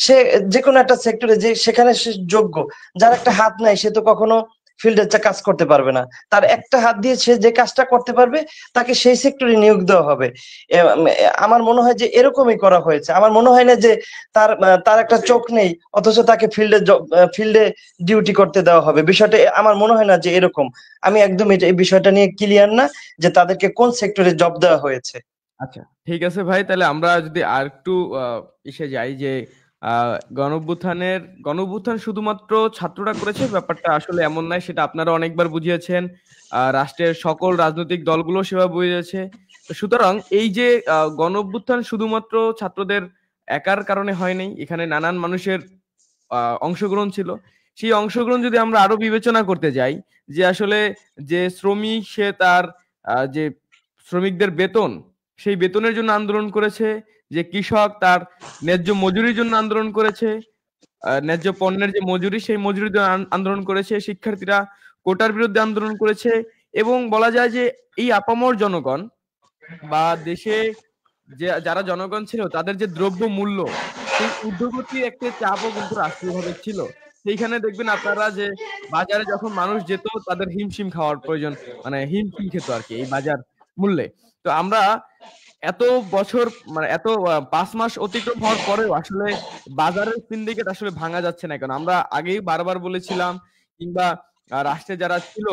সে যে কোনো একটা সেক্টরে যে সেখানে সে যোগ্য, যার একটা হাত নাই সে তো কখনো ফিল্ডে কাজ করতে পারবে না। তার একটা হাত দিয়ে সে যে কাজটা করতে পারবে তাকে সেই সেক্টরে নিয়োগ দেওয়া হবে। আমার মনে হয় যে এরকমই করা হয়েছে। আমার মনে হয় না যে তার একটা চোখ নেই অথচ তাকে ফিল্ডে ডিউটি করতে দেওয়া হবে, বিষয়টা আমার মনে হয় না যে এরকম। আমি একদম এই বিষয়টা নিয়ে ক্লিয়ার না যে তাদেরকে কোন সেক্টরে জব দেওয়া হয়েছে।
আচ্ছা, ঠিক আছে ভাই, তাহলে আমরা যদি আরেকটু ইসে যাই যে গণ অভ্যুত্থান শুধুমাত্র ছাত্ররা করেছে ব্যাপারটা আসলে এমন নয়, সেটা আপনারা অনেকবার বুঝিয়েছেন। রাষ্ট্রের সকল রাজনৈতিক দলগুলো সেভাবে বুঝিয়েছে। তো সুতরাং এই যে গণ অভ্যুত্থান শুধুমাত্র ছাত্রদের একার কারণে হয়নি, এখানে নানান মানুষের অংশগ্রহণ ছিল। সেই অংশগ্রহণ যদি আমরা আরো বিবেচনা করতে যাই যে আসলে যে শ্রমিক সে তার যে শ্রমিকদের বেতন, সেই বেতনের জন্য আন্দোলন করেছে, যে কৃষক তার ন্যায্য মজুরির জন্য আন্দোলন করেছে, ন্যায্য পণ্যের যে মজুরি সেই মজুরির জন্য আন্দোলন করেছে, শিক্ষার্থীরা কোটার বিরুদ্ধে আন্দোলন করেছে এবং বলা যায় যে এই আপামর জনগণ বা দেশে যে যারা জনগণ ছিল তাদের যে দ্রব্য মূল্য, সেই ঊর্ধ্বগতির একটা চাপও কিন্তু রাষ্ট্রীয়ভাবে ছিল। সেইখানে দেখবেন আপনারা যে বাজারে যখন মানুষ যেত তাদের হিমশিম খাওয়ার প্রয়োজন, মানে হিমশিম খেত আরকি এই বাজার মূল্যে। তো আমরা এত বছর মানে এত ৫ মাস অতিক্রম হওয়ার পরেও আসলে বাজারের সিন্ডিকেট আসলে ভাঙা যাচ্ছে না কেন? আমরা আগেই বারবার বলেছিলাম কিংবা রাষ্ট্রে যারা ছিল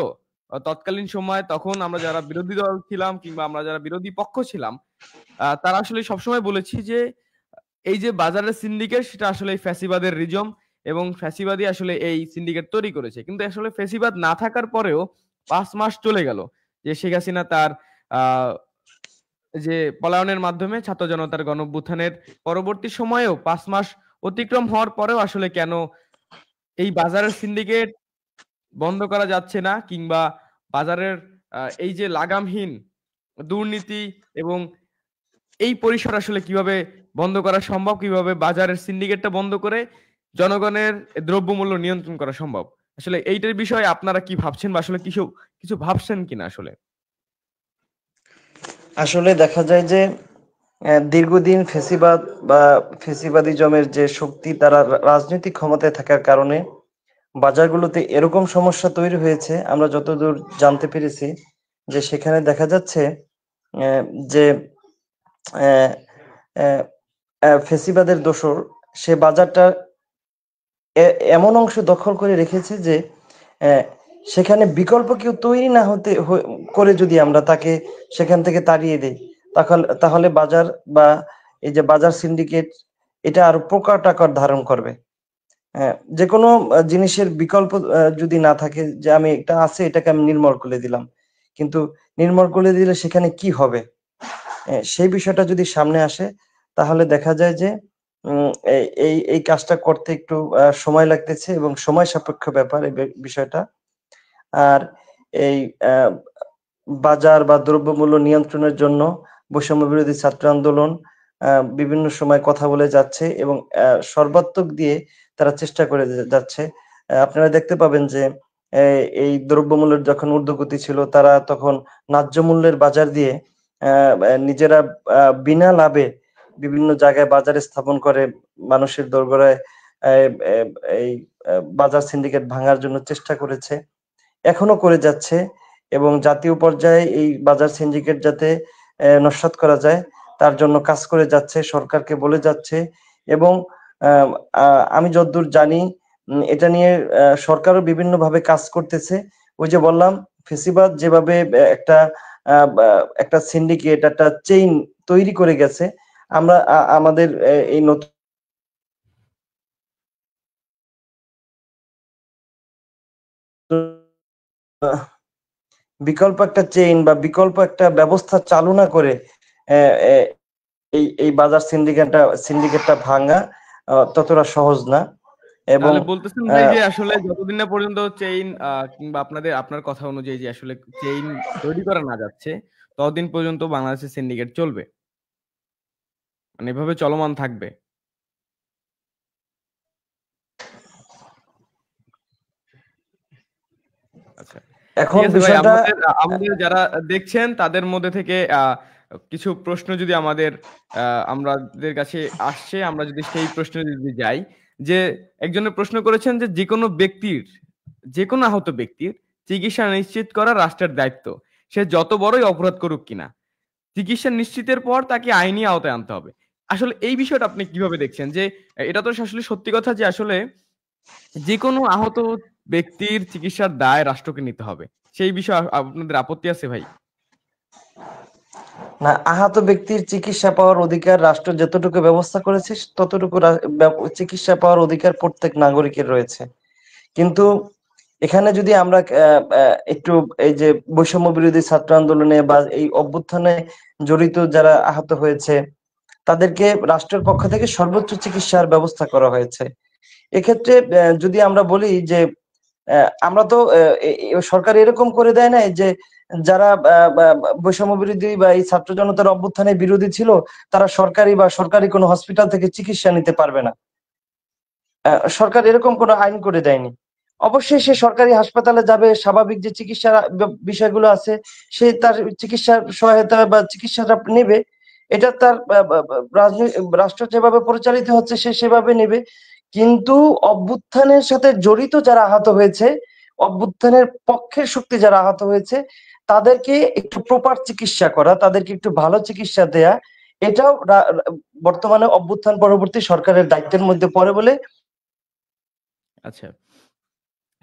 তৎকালীন সময়ে, তখন আমরা যারা বিরোধী দল ছিলাম কিংবা আমরা যারা বিরোধী পক্ষ ছিলাম, তারা আসলে সবসময় বলেছি যে এই যে বাজারের সিন্ডিকেট সেটা আসলে এই ফ্যাসিবাদের রিজম এবং ফ্যাসিবাদই আসলে এই সিন্ডিকেট তৈরি করেছে। কিন্তু আসলে ফ্যাসিবাদ না থাকার পরেও ৫ মাস চলে গেল যে শেখ হাসিনা তার আহ, যে পলায়নের মাধ্যমে ছাত্র জনতার গণঅভ্যুত্থানের পরবর্তী সময়েও ৫ মাস অতিক্রম হওয়ার পরেও আসলে কেন এই বাজারের সিন্ডিকেট বন্ধ করা যাচ্ছে না, কিংবা বাজারের এই যে লাগামহীন দুর্নীতি এবং এই পরিসর আসলে কিভাবে বন্ধ করা সম্ভব, কিভাবে বাজারের সিন্ডিকেটটা বন্ধ করে জনগণের দ্রব্যমূল্য নিয়ন্ত্রণ করা সম্ভব? আসলে এইটার বিষয়ে আপনারা কি ভাবছেন, বা আসলে কিছু কিছু ভাবছেন কিনা আসলে?
আসলে দেখা যায় যে দীর্ঘদিন ফেসিবাদ বা ফেসিবাদিজমের যে শক্তি, তারা রাজনৈতিক ক্ষমতায় থাকার কারণে বাজারগুলোতে এরকম সমস্যা তৈরি হয়েছে। আমরা যতদূর জানতে পেরেছি যে সেখানে দেখা যাচ্ছে আহ, যে আহ, আহ, ফেসিবাদের দোসর সে বাজারটা এমন অংশ দখল করে রেখেছে যে আহ, সেখানে বিকল্প কেউ তৈরি না করে যদি আমরা তাকে সেখান থেকে তাড়িয়ে দেই, তাহলে বাজার বা এই যে বাজার সিন্ডিকেট, এটা আরো প্রকট আকার ধারণ করবে। যে কোনো জিনিসের বিকল্প যদি না থাকে, যে আমি এটা আছে এটাকে আমি নির্মূল করে দিলাম, কিন্তু নির্মূল করে দিলে সেখানে কি হবে, সেই বিষয়টা যদি সামনে আসে, তাহলে দেখা যায় যে এই এই এই কাজটা করতে একটু সময় লাগতেছে এবং সময় সাপেক্ষ ব্যাপার এই বিষয়টা। আর এই আহ, বাজার বা দ্রব্যমূল্য নিয়ন্ত্রণের জন্য বৈষম্য বিরোধী ছাত্র আন্দোলন বিভিন্ন সময় কথা বলে যাচ্ছে এবং সর্বাত্মক দিয়ে তারা চেষ্টা করে যাচ্ছে। আপনারা দেখতে পাবেন যে এই দ্রব্যমূল্যের যখন ঊর্ধ্বগতি ছিল, তারা তখন ন্যায্য মূল্যের বাজার দিয়ে নিজেরা বিনা লাভে বিভিন্ন জায়গায় বাজারে স্থাপন করে মানুষের দোরগোড়ায় আহ, আহ, এই বাজার সিন্ডিকেট ভাঙার জন্য চেষ্টা করেছে, এখনো করে যাচ্ছে। এবং জাতীয় পর্যায়ে এই বাজার সিন্ডিকেট যাতে নস্যাৎ করা যায়, তার জন্য কাজ করে যাচ্ছে, সরকারকে বলে যাচ্ছে। এবং আমি যতদূর জানি এটা নিয়ে সরকারও বিভিন্নভাবে কাজ করতেছে। ওই যে বললাম, ফেসিবাদ যেভাবে একটা সিন্ডিকেট, একটা চেইন তৈরি করে গেছে, আমরা আমাদের এই নতুন বিকল্প একটা চেইন বা বিকল্প একটা ব্যবস্থা চালু না করে এই এই বাজার সিন্ডিকেটটা ভাঙা ততটা সহজ না। এবং
তাহলে বলতেছেন ভাই যে আসলে যতদিন না পর্যন্ত চেইন, কিংবা আপনার কথা অনুযায়ী যে আসলে চেইন তৈরি করা না যাচ্ছে, ততদিন পর্যন্ত বাংলাদেশের সিন্ডিকেট চলবে, মানে এভাবে চলমান থাকবে। আচ্ছা, ঠিক
এখন
আছে ভাই।
বিষয়টা
আমাদের আমাদের যারা দেখছেন তাদের মধ্যে থেকে কিছু প্রশ্ন যদি আমাদের কাছে আসছে, আমরা যদি সেই প্রশ্ন যদি যাই, যে একজনের প্রশ্ন করেছেন যে যে কোনো ব্যক্তির, যে কোনো আহত ব্যক্তির চিকিৎসা নিশ্চিত করা রাষ্ট্রের দায়িত্ব, সে যত বড়ই অপরাধ করুক কিনা। চিকিৎসা নিশ্চিতের পর তাকে আইনি আওতায় আনতে হবে। আসলে এই বিষয়টা আপনি কিভাবে দেখছেন? যে এটা তো আসলে সত্যি কথা যে আসলে যে কোনো আহত ব্যক্তির চিকিৎসার দায় রাষ্ট্রকে নিতে হবে। সেই বিষয়ে আপনাদের আপত্তি আছে ভাই?
না, আহত ব্যক্তির চিকিৎসা পাওয়ার অধিকার রাষ্ট্র যতটুকু ব্যবস্থা করেছে ততটুকু চিকিৎসা পাওয়ার অধিকার প্রত্যেক নাগরিকের রয়েছে। কিন্তু এখানে যদি আমরা একটু এই যে বৈষম্য বিরোধী ছাত্র আন্দোলনে বা এই অভ্যুত্থানে জড়িত যারা আহত হয়েছে, তাদেরকে রাষ্ট্রের পক্ষ থেকে সর্বোচ্চ চিকিৎসার ব্যবস্থা করা হয়েছে। এক্ষেত্রে যদি আমরা বলি যে আমরা তো সরকার এরকম করে দেয় না যে যারা বৈষম্য বিরোধী বা এই ছাত্র জনতার অভ্যুত্থানের বিরোধী ছিল, তারা সরকারি বা সরকারি কোনো হসপিটাল থেকে চিকিৎসা নিতে পারবে না। সরকার এরকম কোনো আইন করে দেয়নি। অবশ্যই সে সরকারি হাসপাতালে যাবে, স্বাভাবিক যে চিকিৎসা বিষয়গুলো আছে, সে তার চিকিৎসার সহায়তা বা চিকিৎসাটা নেবে। এটা তার রাষ্ট্র যেভাবে পরিচালিত হচ্ছে সে সেভাবে নেবে। কিন্তু অভ্যুত্থানের সাথে জড়িত যারা আহত হয়েছে, অভ্যুত্থানের পক্ষের শক্তি যারা আহত হয়েছে, তাদেরকে একটু প্রপার চিকিৎসা করা, তাদেরকে একটু ভালো চিকিৎসা দেয়া, এটাও বর্তমানে অভ্যুত্থান পরবর্তী সরকারের দায়িত্বের মধ্যে পড়ে বলে।
আচ্ছা,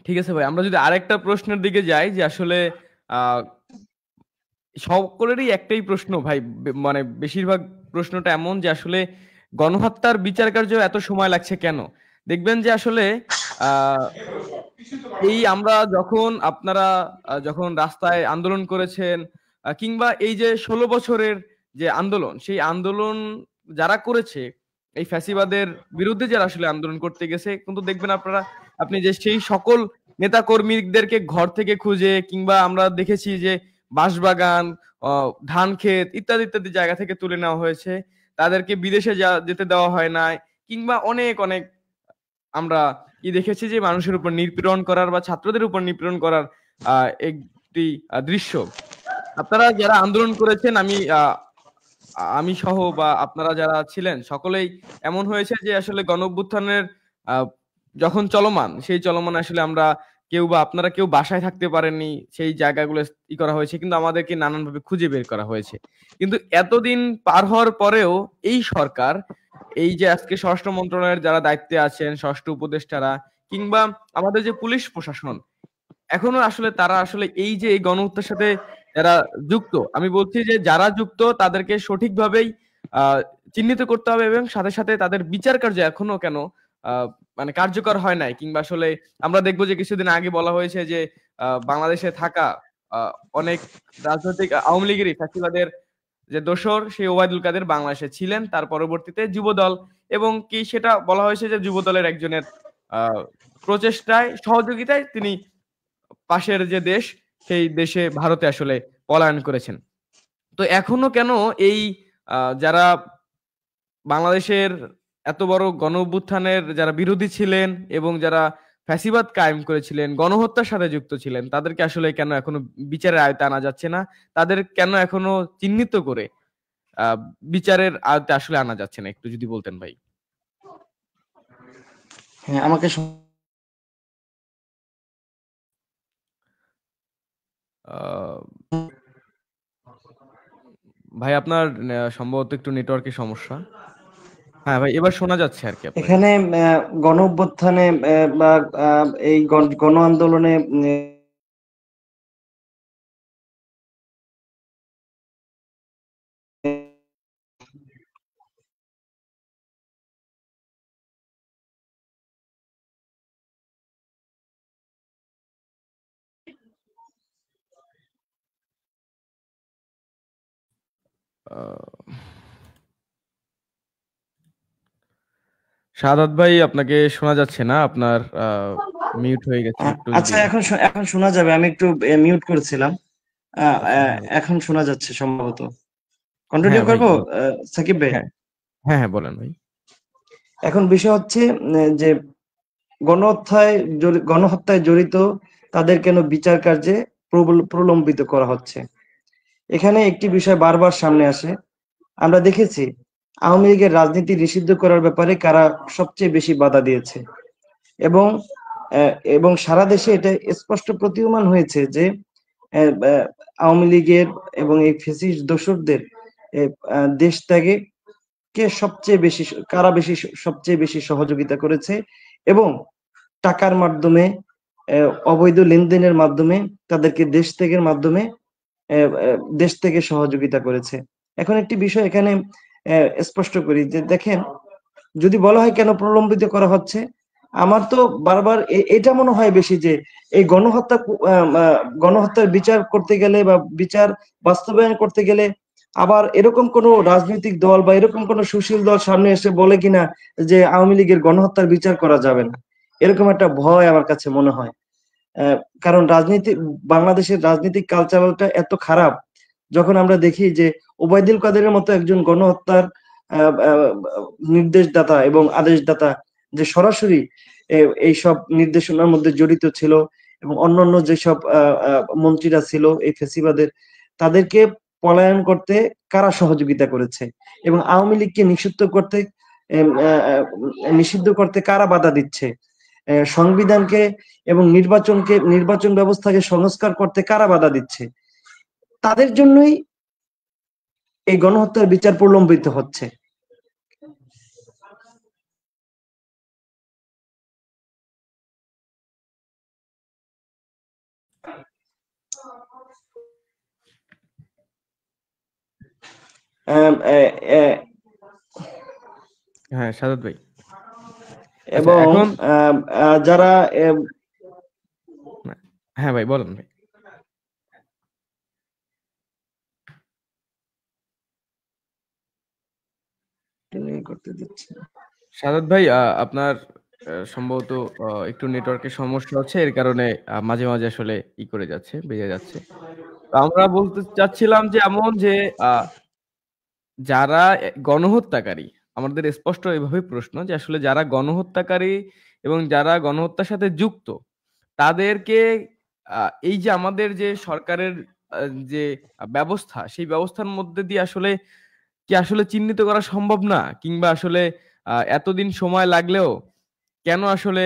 ঠিক আছে ভাই। আমরা যদি আরেকটা প্রশ্নের দিকে যাই, যে আসলে আহ সকলেরই একটাই প্রশ্ন ভাই, মানে বেশিরভাগ প্রশ্নটা এমন যে আসলে গণহত্যার বিচার কার্য এত সময় লাগছে কেন? দেখবেন যে আসলে আহ এই আমরা যখন আপনারা যখন রাস্তায় আন্দোলন করেছেন, কিংবা এই যে ১৬ বছরের যে আন্দোলন, সেই আন্দোলন যারা করেছে, এই ফ্যাসিবাদের বিরুদ্ধে যারা আসলে আন্দোলন করতে গেছে, কিন্তু দেখবেন আপনি যে সেই সকল নেতাকর্মীদেরকে ঘর থেকে খুঁজে, কিংবা আমরা দেখেছি যে বাঁশবাগান, ধান ক্ষেত ইত্যাদি, ইত্যাদি জায়গা থেকে তুলে নেওয়া হয়েছে। তাদেরকে বিদেশে যেতে দেওয়া হয় নাই, কিংবা অনেক আমরা দেখেছি যে মানুষের উপর নিপীড়ন করার বা ছাত্রদের উপর নিপীড়ন করার একটি দৃশ্য। আপনারা যারা আন্দোলন করেছেন, আমি সহ বা আপনারা যারা ছিলেন সকলেই এমন হয়েছে যে আসলে গণঅভ্যুত্থানের আহ, যখন চলমান, সেই চলমান আসলে আমরা কেউ বা আপনারা কেউ বাসায় থাকতে পারেননি, সেই জায়গাগুলো করা হয়েছে, কিন্তু আমাদেরকে নানানভাবে খুঁজে বের করা হয়েছে। কিন্তু এতদিন পার হওয়ার পরেও এই সরকার, এই যে আজকে স্বরাষ্ট্র মন্ত্রণালয়ের যারা দায়িত্বে আছেন, স্বরাষ্ট্র উপদেষ্টারা, কিংবা আমাদের যে পুলিশ প্রশাসন, এখনো আসলে তারা আসলে এই যে এই গণহত্যার সাথে যারা যুক্ত, আমি বলছি যে যারা যুক্ত তাদেরকে সঠিকভাবেই আহ চিহ্নিত করতে হবে, এবং সাথে সাথে তাদের বিচার কার্য এখনো কেন মানে কার্যকর হয় নাই, কিংবা আসলে আমরা দেখবো যে কিছুদিন আগে বলা হয়েছে যে বাংলাদেশে থাকা আহ, অনেক রাজনৈতিক আওয়ামী লীগেরই ফ্যাসিবাদের যে দোসর, সেই ওবায়দুল কাদের বাংলাদেশে ছিলেন, তার পরবর্তীতে যুবদল, এবং কি সেটা বলা হয়েছে যে যুবদলের একজনের আহ প্রচেষ্টায়, সহযোগিতায় তিনি পাশের যে দেশ, সেই দেশে ভারতে আসলে পলায়ন করেছেন। তো এখনো কেন এই যারা বাংলাদেশের এত বড় গণঅভ্যুত্থানের যারা বিরোধী ছিলেন, এবং যারা ফ্যাসিবাদ কায়েম করেছিলেন, গণহত্যার সাথে যুক্ত ছিলেন, তাদেরকে আসলে কেন এখনো বিচারের আয়তে আনা যাচ্ছে না? তাদের কেন এখনো চিহ্নিত করে আহ বিচারের আয়তে আসলে আনা যাচ্ছে না? একটু যদি বলতেন ভাই।
হ্যাঁ, আমাকে
আহ ভাই, আপনার সম্ভবত একটু নেটওয়ার্কের সমস্যা। হ্যাঁ ভাই, এবার শোনা যাচ্ছে আর কি আপনাকে।
এখানে গণ অভ্যুত্থানে বা এই গণ আন্দোলনে
আহ শাহাদাত ভাই, আপনাকে শোনা যাচ্ছে না, আপনার মিউট হয়ে গেছে, একটু যদি।
আচ্ছা, এখন শোনা যাবে। আমি একটু মিউট করেছিলাম।
আচ্ছা, হ্যাঁ ভাই।
এখন শোনা যাচ্ছে সম্ভবত।
হ্যাঁ
কন্টিনিউ
ভাই,
করব সাকিব ভাই?
হ্যাঁ, হ্যাঁ, হ্যাঁ, বলেন ভাই।
এখন বিষয় হচ্ছে যে গণহত্যায় জড়িত তাদের কেন বিচার কার্যে প্রলম্বিত করা হচ্ছে। এখানে একটি বিষয় বারবার সামনে আসে। আমরা দেখেছি আওয়ামী লীগের রাজনীতি নিষিদ্ধ করার ব্যাপারে কারা সবচেয়ে বেশি বাধা দিয়েছে, এবং এবং সারা দেশে এটা স্পষ্ট প্রতীয়মান হয়েছে যে আওয়ামী লীগের এবং এই ফ্যাসিস্ট দোসরদের দেশ ত্যাগে কারা সবচেয়ে বেশি সহযোগিতা করেছে, এবং টাকার মাধ্যমে, অবৈধ লেনদেনের মাধ্যমে তাদেরকে দেশ থেকে সহযোগিতা করেছে। এখন একটি বিষয় এখানে স্পষ্ট করি যে দেখেন, যদি বলা হয় কেন প্রলম্বিত করা হচ্ছে, আমার তো বারবার এটা মনে হয় বেশি যে এই গণহত্যার বিচার করতে গেলে বা বিচার বাস্তবায়ন করতে গেলে আবার এরকম কোন রাজনৈতিক দল বা এরকম কোন সুশীল দল সামনে এসে বলে কিনা যে আওয়ামী লীগের গণহত্যার বিচার করা যাবে না, এরকম একটা ভয় আমার কাছে মনে হয়। কারণ বাংলাদেশের রাজনৈতিক কালচারটা এত খারাপ, যখন আমরা দেখি যে ওবায়দুল কাদেরের মতো একজন গণহত্যার নির্দেশদাতা এবং আদেশদাতা, যে সরাসরি এইসব নির্দেশনার মধ্যে জড়িত ছিল, এবং অন্যান্য যেসব মন্ত্রীরা ছিল এই ফেসিবাদের, তাদেরকে পলায়ন করতে কারা সহযোগিতা করেছে, এবং আওয়ামী লীগকে নিষিদ্ধ করতে কারা বাধা দিচ্ছে, সংবিধানকে এবং নির্বাচন ব্যবস্থাকে সংস্কার করতে কারা বাধা দিচ্ছে, তাদের জন্যই এই গণহত্যার বিচার প্রলম্বিত হচ্ছে। আম, এ- এ-
হ্যাঁ, সাদাত ভাই। আচ্ছা
এবং
এখন
যারা
হ্যাঁ ভাই বলেন ভাই।
করতে দিচ্ছে না।
সাদাত ভাই আপনার সম্ভবত একটু নেটওয়ার্কের সমস্যা হচ্ছে, এর কারণে মাঝে মাঝে আসলে করে যাচ্ছে, বেজে যাচ্ছে। তো আমরা বলতে চাচ্ছিলাম যে এমন যে আহ, যারা গণহত্যাকারী, আমাদের স্পষ্ট এভাবে প্রশ্ন যে আসলে যারা গণহত্যাকারী এবং যারা গণহত্যার সাথে যুক্ত তাদেরকে এই যে আমাদের যে সরকারের যে ব্যবস্থা, সেই ব্যবস্থার মধ্যে দিয়ে আসলে কি আসলে চিহ্নিত করা সম্ভব না, কিংবা আসলে এতদিন সময় লাগলেও কেন আসলে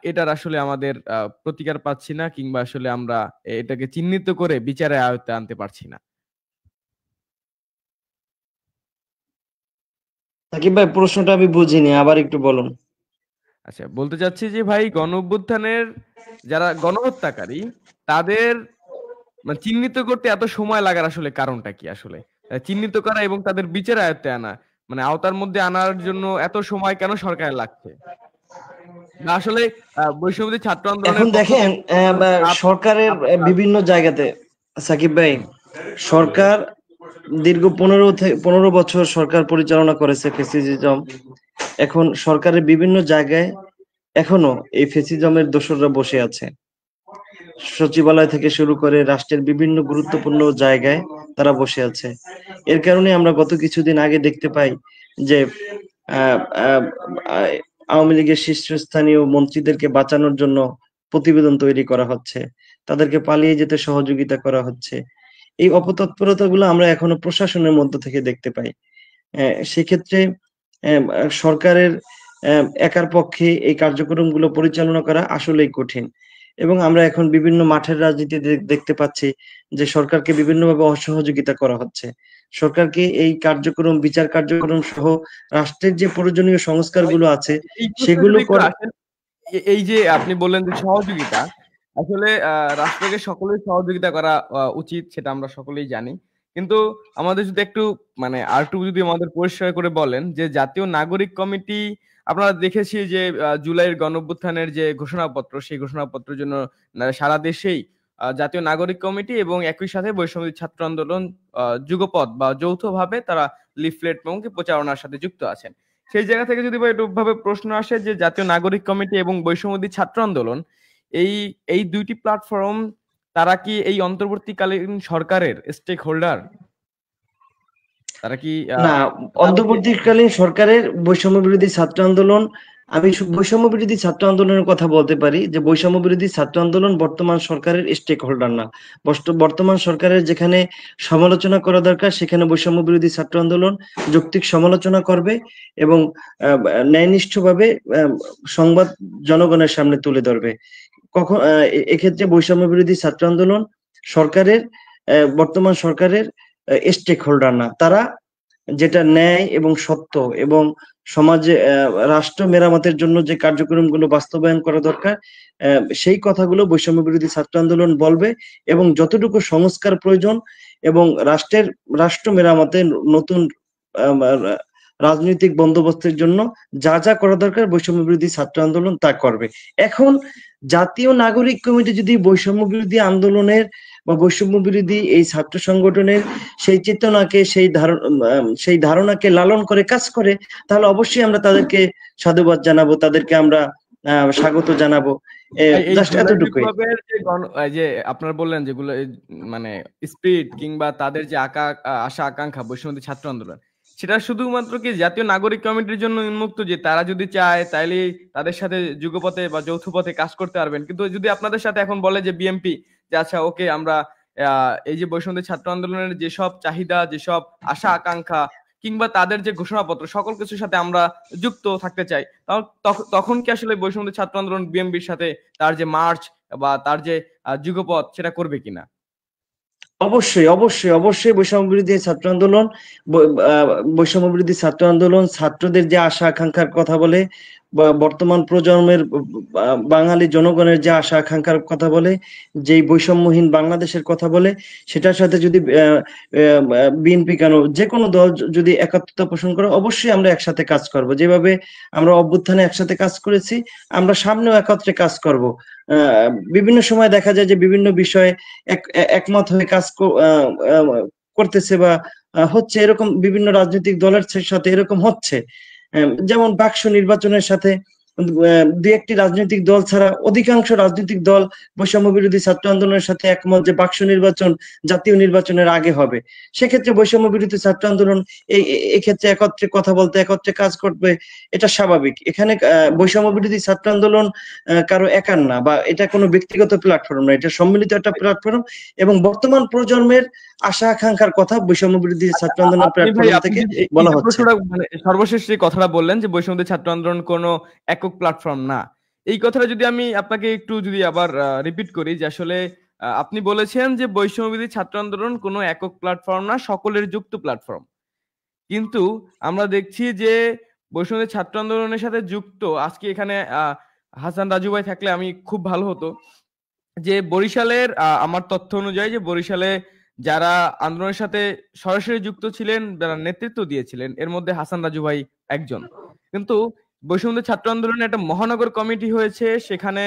এটার আসলে আমাদের প্রতিকার পাচ্ছি না, কিংবা আসলে আমরা এটাকে চিহ্নিত করে বিচারের আয়ত্তে আনতে পারছি না?
সাকিব ভাই, প্রশ্নটা আমি বুঝিনি, আবার একটু বলুন।
আচ্ছা, বলতে চাচ্ছি যে ভাই গণ অভ্যুত্থানের যারা গণহত্যাকারী তাদের মানে চিহ্নিত করতে এত সময় লাগার আসলে কারণটা কি আসলে? চিহ্নিত করা এবং তাদের বিচারের আয়ত্তে আনা, মানে আওতার মধ্যে আনার জন্য এত সময় কেন সরকারের লাগছে? না আসলে বৈষম্যবিরোধী ছাত্র
এখন
আন্দোলনের পক্ষ
দেখেন,
থেকে আপ-
সরকারের
আপনার
বিভিন্ন জায়গাতে, সাকিব ভাই, সরকার দীর্ঘ 15 বছর সরকার পরিচালনা করেছে ফ্যাসিজম। এখন সরকারের বিভিন্ন জায়গায় এখনো এই ফ্যাসিজমের দোসররা বসে আছে। সচিবালয় থেকে শুরু করে রাষ্ট্রের বিভিন্ন গুরুত্বপূর্ণ জায়গায় তারা বসে আছে। এর কারণে আমরা গত কিছুদিন আগে দেখতে পাই যে আহ, আহ, আহ, আওয়ামী লীগের শীর্ষস্থানীয় মন্ত্রীদেরকে বাঁচানোর জন্য প্রতিবেদন তৈরি করা হচ্ছে, তাদেরকে পালিয়ে যেতে সহযোগিতা করা হচ্ছে। এই অপতৎপরতাগুলো আমরা এখনো প্রশাসনের মধ্য থেকে দেখতে পাই। সেক্ষেত্রে সরকারের একার পক্ষে এই কার্যক্রমগুলো পরিচালনা করা আসলেই কঠিন। এবং আমরা এখন বিভিন্ন মাঠের রাজনীতি দেখতে পাচ্ছি যে সরকারকে বিভিন্নভাবে অসহযোগিতা করা হচ্ছে। সরকারকে এই কার্যক্রম, বিচার কার্যক্রম সহ রাষ্ট্রের যে প্রয়োজনীয়
ভাই,
সংস্কারগুলো আছে
এই প্রশ্নে
সেগুলো
যদি একটু আসেন, এই যে আপনি বললেন যে সহযোগিতা, আসলে রাষ্ট্রকে সকলেই সহযোগিতা করা উচিত, সেটা আমরা সকলেই জানি। কিন্তু আমাদের যদি একটু মানে আরেকটু যদি আমাদের পরিষ্কার করে বলেন যে জাতীয় নাগরিক কমিটি, আমরা দেখেছি যে জুলাইয়ের গণঅভ্যুত্থানের যে ঘোষণাপত্র, সেই ঘোষণাপত্রের জন্য সারা দেশেই জাতীয় নাগরিক কমিটি এবং একই সাথে বৈষম্য ছাত্র আন্দোলন যুগপৎ বা যৌথভাবে তারা লিফলেট এবং প্রচারণার সাথে যুক্ত আছেন। সেই জায়গা থেকে যদি ভাই একটু ভাবে প্রশ্ন আসে যে জাতীয় নাগরিক কমিটি এবং বৈষম্যবিরোধী ছাত্র আন্দোলন, এই এই দুইটি প্ল্যাটফর্ম, তারা কি এই অন্তর্বর্তীকালীন সরকারের স্টেক হোল্ডার? তারা কি
না,
তারা কি
অন্তর্বর্তীকালীন সরকারের বৈষম্য বিরোধী ছাত্র আন্দোলন, আমি বৈষম্য বিরোধী ছাত্র আন্দোলনের কথা বলতে পারি যে বৈষম্য বিরোধী ছাত্র আন্দোলন বর্তমান সরকারের স্টেক হোল্ডার না। বর্তমান সরকারের যেখানে সমালোচনা করা দরকার সেখানে বৈষম্য বিরোধী ছাত্র আন্দোলন যৌক্তিক সমালোচনা করবে এবং ন্যায়নিষ্ঠভাবে সংবাদ জনগণের সামনে তুলে ধরবে। কখন এক্ষেত্রে বৈষম্য বিরোধী ছাত্র আন্দোলন সরকারের, বর্তমান সরকারের স্টেক হোল্ডার না। তারা যেটা ন্যায় এবং সত্য এবং সমাজে রাষ্ট্র মেরামতের জন্য যে কার্যক্রমগুলো বাস্তবায়ন করা দরকার, সেই কথাগুলো বৈষম্য বিরোধী ছাত্র আন্দোলন বলবে। এবং যতটুকু সংস্কার প্রয়োজন এবং রাষ্ট্র মেরামতে নতুন রাজনৈতিক বন্দোবস্তের জন্য যা যা করা দরকার বৈষম্য বিরোধী ছাত্র আন্দোলন তা করবে। এখন জাতীয় নাগরিক কমিটি যদি বৈষম্য বিরোধী আন্দোলনের বা বৈষম্য বিরোধী এই ছাত্র সংগঠনের সেই চেতনাকে, সেই ধারণাকে লালন করে কাজ করে, তাহলে অবশ্যই আমরা তাদেরকে সাধুবাদ জানাবো, তাদেরকে আমরা স্বাগত জানাবো।
এই
জাস্ট
জুলাই
এতটুকুই।
বিপ্লবের যে এই যে আপনারা বললেন যেগুলো মানে স্পিরিট কিংবা তাদের যে আশা আকাঙ্ক্ষা বৈষম্য ছাত্র আন্দোলন, সেটা শুধুমাত্র কি জাতীয় নাগরিক কমিটির জন্য উন্মুক্ত, যে তারা যদি চায় তাইলে তাদের সাথে যুগপথে বা যৌথ পথে কাজ করতে পারবেন? কিন্তু যদি আপনাদের সাথে এখন বলে যে বিএমপি যে আচ্ছা ওকে, আমরা এই যে বৈষম্য ছাত্র আন্দোলনের যেসব চাহিদা, যেসব আশা আকাঙ্ক্ষা কিংবা তাদের যে ঘোষণাপত্র, সকল কিছুর সাথে আমরা যুক্ত থাকতে চাই, তখন কি আসলে বৈষম্য ছাত্র আন্দোলন বিএমপির সাথে তার যে মার্চ বা তার যে যুগপথ সেটা করবে কিনা?
অবশ্যই, অবশ্যই, অবশ্যই বৈষম্য বিরোধী ছাত্র আন্দোলন, বৈষম্য বিরোধী ছাত্র আন্দোলন ছাত্রদের যে আশা আকাঙ্ক্ষার কথা বলে, বর্তমান প্রজন্মের বাঙালি জনগণের যে আশা আকাঙ্ক্ষার কথা বলে, যেই বৈষম্যহীন বাংলাদেশের কথা বলে, সেটার সাথে যদি বিএনপি কেন যে কোনো দল যদি একাত্মতা পোষণ করে, অবশ্যই আমরা একসাথে কাজ করব। যেভাবে আমরা অভ্যুত্থানে একসাথে কাজ করেছি, আমরা সামনেও একত্রে কাজ করব। বিভিন্ন সময় দেখা যায় যে বিভিন্ন বিষয়ে একমত হয়ে কাজ করতেছে বা হচ্ছে, এরকম বিভিন্ন রাজনৈতিক দলের সাথে এরকম হচ্ছে। যেমন বাকসু নির্বাচনের সাথে দুই একটি রাজনৈতিক দল ছাড়া অধিকাংশ রাজনৈতিক দল বৈষম্য বিরোধী ছাত্র আন্দোলনের সাথে একমত যে বাকসু নির্বাচন জাতীয় নির্বাচনের আগে হবে। সেক্ষেত্রে বৈষম্য বিরোধী ছাত্র আন্দোলন এই ক্ষেত্রে একত্রে কথা বলতে, একত্রে কাজ করবে, এটা স্বাভাবিক। এখানে বৈষম্য বিরোধী ছাত্র আন্দোলন কারো একার না, বা এটা কোনো ব্যক্তিগত প্ল্যাটফর্ম না, এটা সম্মিলিত একটা প্ল্যাটফর্ম। এবং বর্তমান প্রজন্মের আশা আকাঙ্ক্ষার কথা বৈষম্য বিরোধী ছাত্র আন্দোলন
আপনি ভাই,
প্ল্যাটফর্ম
আপনি
থেকে
যদি এই
বলা
যে
হচ্ছে।
প্রশ্নটা মানে সর্বশেষ যে কথাটা বললেন যে বৈষম্য ছাত্র আন্দোলন কোনো একক প্ল্যাটফর্ম না, এই কথাটা যদি আমি আপনাকে একটু যদি আবার রিপিট করি যে আসলে আপনি বলেছেন যে বৈষম্যবিরোধী ছাত্র আন্দোলন কোনো একক প্ল্যাটফর্ম না, সকলের যুক্ত প্ল্যাটফর্ম। কিন্তু আমরা দেখছি যে বৈষম্যবিরোধী ছাত্র আন্দোলনের সাথে যুক্ত আজকে এখানে হাসান রাজু ভাই থাকলে আমি খুব ভালো হতো যে বরিশালের আমার তথ্য অনুযায়ী যে বরিশালে যারা আন্দোলনের সাথে সরাসরি যুক্ত ছিলেন, যারা নেতৃত্ব দিয়েছিলেন, এর মধ্যে হাসান রাজু ভাই একজন। কিন্তু বৈষম্য ছাত্র আন্দোলনে একটা মহানগর কমিটি হয়েছে, সেখানে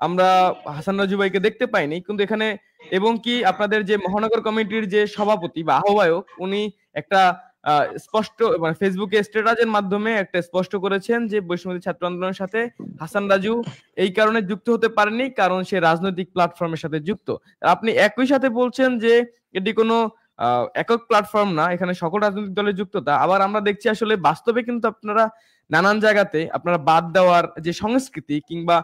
আমরা হাসান রাজু ভাইকে দেখতে পাইনি। কিন্তু এখানে এবং কি আপনাদের যে মহানগর কমিটির যে সভাপতি বা আহ্বায়ক, উনি একটা স্পষ্ট মানে ফেসবুকে স্ট্যাটাসের মাধ্যমে একটা স্পষ্ট করেছেন যে বৈষম্য ছাত্র আন্দোলনের সাথে হাসান রাজু এই কারণে যুক্ত হতে পারেনি কারণ সে রাজনৈতিক প্ল্যাটফর্মের সাথে যুক্ত। আপনি একই সাথে বলছেন যে এটি কোনো একক প্ল্যাটফর্ম না, এখানে সকল রাজনৈতিক দলের যুক্ততা। আবার আমরা দেখছি আসলে বাস্তবে কিন্তু আপনারা নানান জায়গাতে আপনারা বাদ দেওয়ার যে সংস্কৃতি কিংবা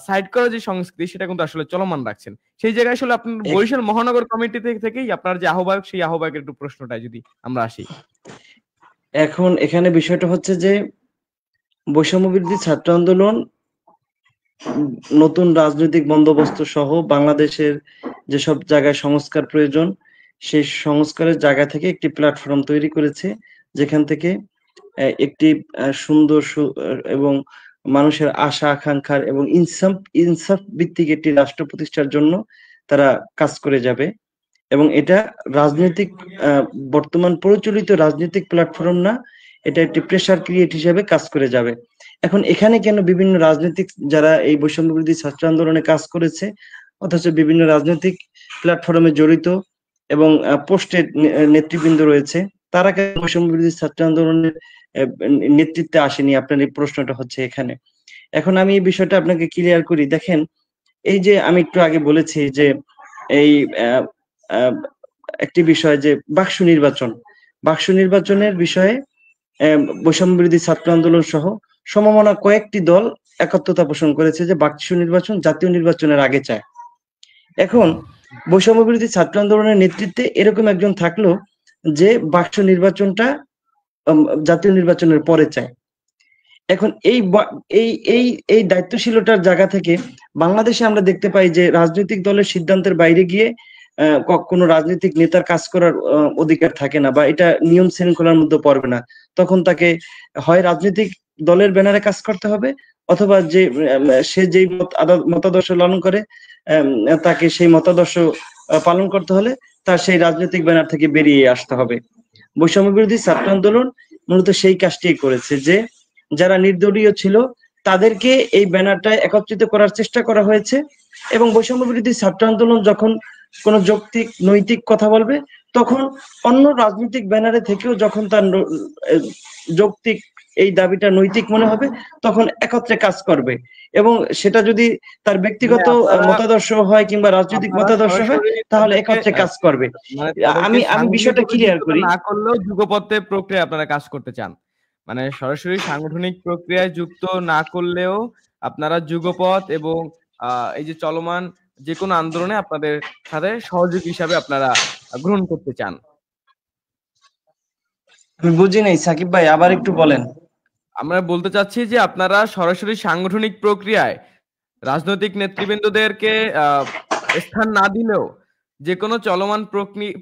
সাইড করার যে সংস্কৃতি, সেটা কিন্তু আসলে চলমান রাখছেন। সেই জায়গায় আসলে আপনার বরিশাল মহানগর কমিটি থেকেই আপনার যে আহ্বায়ক, সেই আহ্বায়কের একটু প্রশ্নটায় যদি আমরা আসি।
এখন এখানে বিষয়টা হচ্ছে যে বৈষম্য বিরোধী ছাত্র আন্দোলন নতুন রাজনৈতিক বন্দোবস্ত সহ বাংলাদেশের যেসব জায়গায় সংস্কার প্রয়োজন, সেই সংস্কারের জায়গা থেকে একটি প্ল্যাটফর্ম তৈরি করেছে, যেখান থেকে একটি সুন্দর এবং মানুষের আশা আকাঙ্ক্ষার এবং ইনসাফ ভিত্তিক একটি রাষ্ট্র প্রতিষ্ঠার জন্য তারা কাজ করে যাবে। এবং এটা রাজনৈতিক বর্তমান প্রচলিত রাজনৈতিক প্ল্যাটফর্ম না, এটা একটি প্রেসার ক্রিয়েট হিসেবে কাজ করে যাবে। এখন এখানে কেন বিভিন্ন রাজনৈতিক যারা এই বৈষম্য বিরোধী ছাত্র আন্দোলনে কাজ করেছে, অথচ বিভিন্ন রাজনৈতিক প্ল্যাটফর্মে জড়িত এবং পোস্টেড নেতৃবৃন্দ রয়েছে, তারা কেন বৈষম্য বিরোধী ছাত্র আন্দোলনের নেতৃত্বে আসেনি? আপনার এই প্রশ্নটা হচ্ছে এখানে। এখন আমি এই বিষয়টা আপনাকে ক্লিয়ার করি। দেখেন, এই যে আমি একটু আগে বলেছি যে এই একটি বিষয় যে বাকসু নির্বাচনের বিষয়ে বৈষম্য বিরোধী ছাত্র আন্দোলন সহ সমমনা কয়েকটি দল একত্রতা পোষণ করেছে যে বাকসু নির্বাচন জাতীয় নির্বাচনের আগে চায়। এখন বৈষম্য বিরোধী ছাত্র আন্দোলনের নেতৃত্বে এরকম একজন থাকলো যে বাকসু নির্বাচনটা জাতীয় নির্বাচনের পরে চায়। এখন এই এই এই এই দায়িত্বশীলতার জায়গা থেকে বাংলাদেশে আমরা দেখতে পাই যে রাজনৈতিক দলের সিদ্ধান্তের বাইরে গিয়ে কোনো রাজনৈতিক নেতার কাজ করার অধিকার থাকে না, বা এটা নিয়ম শৃঙ্খলার মধ্যে পড়বে না। তখন তাকে হয় রাজনৈতিক দলের ব্যানারে কাজ করতে হবে, অথবা যে সে যেই মতাদর্শ লালন করে তাকে সেই মতাদর্শ পালন করতে হলে তার সেই রাজনৈতিক ব্যানার থেকে বেরিয়ে আসতে হবে। বৈষম্য বিরোধী ছাত্র আন্দোলন মূলত সেই কাজটি করেছে যে যারা নির্দলীয় ছিল তাদেরকে এই ব্যানারটা একত্রিত করার চেষ্টা করা হয়েছে। এবং বৈষম্য বিরোধী ছাত্র আন্দোলন যখন কোন যৌক্তিক নৈতিক কথা বলবে, তখন অন্য রাজনৈতিক ব্যানারে থেকেও যখন তার যৌক্তিক এই দাবিটা নৈতিক মনে হবে, তখন একত্রে কাজ করবে। এবং সেটা যদি তার ব্যক্তিগত মতাদর্শ হয় কিংবা রাজনৈতিক মতাদর্শ হয়, তাহলে একত্রে কাজ করবে।
মানে তাদেরকে
আমি বিষয়টা ক্লিয়ার করি।
না করলেও যুগপথে প্রক্রিয়া আপনারা কাজ করতে চান, মানে সরাসরি সাংগঠনিক প্রক্রিয়ায় যুক্ত না করলেও আপনারা যুগপথ এবং এই যে চলমান যে কোনো আন্দোলনে আপনাদের সাথে সহযোগী হিসাবে আপনারা গ্রহণ করতে চান।
আমি বুঝি নাই সাকিব ভাই, আবার একটু বলেন।
আমরা বলতে চাচ্ছি যে আপনারা সরাসরি সাংগঠনিক প্রক্রিয়ায় রাজনৈতিক নেতৃবৃন্দদেরকে স্থান না দিলেও যেকোনো চলমান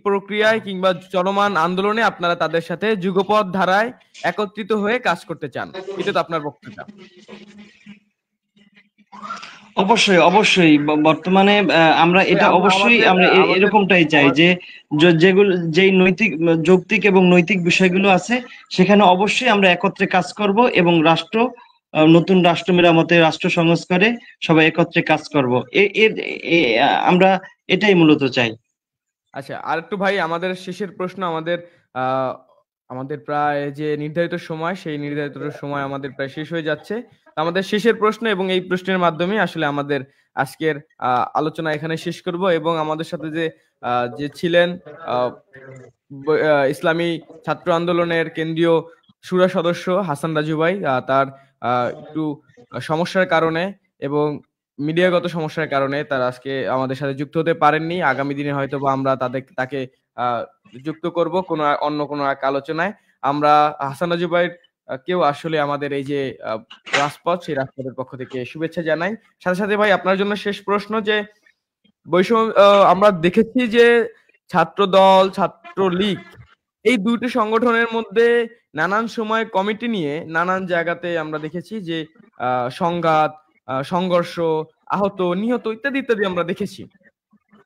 প্রক্রিয়ায় কিংবা চলমান আন্দোলনে আপনারা তাদের সাথে যুগপৎ ধারায় একত্রিত হয়ে কাজ করতে চান। এটা তো আপনার বক্তব্য।
অবশ্যই, অবশ্যই। বর্তমানে আমরা
ভাই
এটা
আমরা
অবশ্যই
আমাদের
আমরা
আমাদের
এরকমটাই চাই
আমার
যে যেগুলো যেই নৈতিক যৌক্তিক এবং নৈতিক বিষয়গুলো আছে সেখানে অবশ্যই আমরা একত্রে কাজ করব এবং নতুন রাষ্ট্র মেরামতে, রাষ্ট্র সংস্কারে সবাই একত্রে কাজ করব। আমরা এটাই মূলত চাই।
আচ্ছা, আরেকটু ভাই, আমাদের শেষের প্রশ্ন। আহ আমাদের প্রায় যে নির্ধারিত সময়, সেই নির্ধারিত সময় আমাদের প্রায় শেষ হয়ে যাচ্ছে। তো আমাদের শেষের প্রশ্ন, এবং এই প্রশ্নের মাধ্যমে আসলে আমাদের আজকের আলোচনা এখানে শেষ করব। এবং আমাদের সাথে যে ছিলেন আহ, ইসলামী ছাত্র আন্দোলনের কেন্দ্রীয় শুরা সদস্য হাসান রাজু ভাই, তার একটু সমস্যার কারণে এবং মিডিয়াগত সমস্যার কারণে তার আজকে আমাদের সাথে যুক্ত হতে পারেননি। আগামী দিনে হয়তো বা আমরা তাকে আহ, যুক্ত করব অন্য কোনো এক আলোচনায়। আমরা হাসান রাজু ভাইয়ের কেউ আসলে আমাদের এই যে রাজপথ, সেই রাজপথের পক্ষ থেকে শুভেচ্ছা জানাই। সাথে সাথে ভাই, আপনার জন্য শেষ প্রশ্ন যে বৈষম্য আমরা দেখেছি যে ছাত্র দল, ছাত্র লীগ, এই দুইটি সংগঠনের মধ্যে নানান সময় কমিটি নিয়ে নানান জায়গাতে আমরা দেখেছি যে সংঘাত, সংঘর্ষ, আহত, নিহত ইত্যাদি ইত্যাদি আমরা দেখেছি।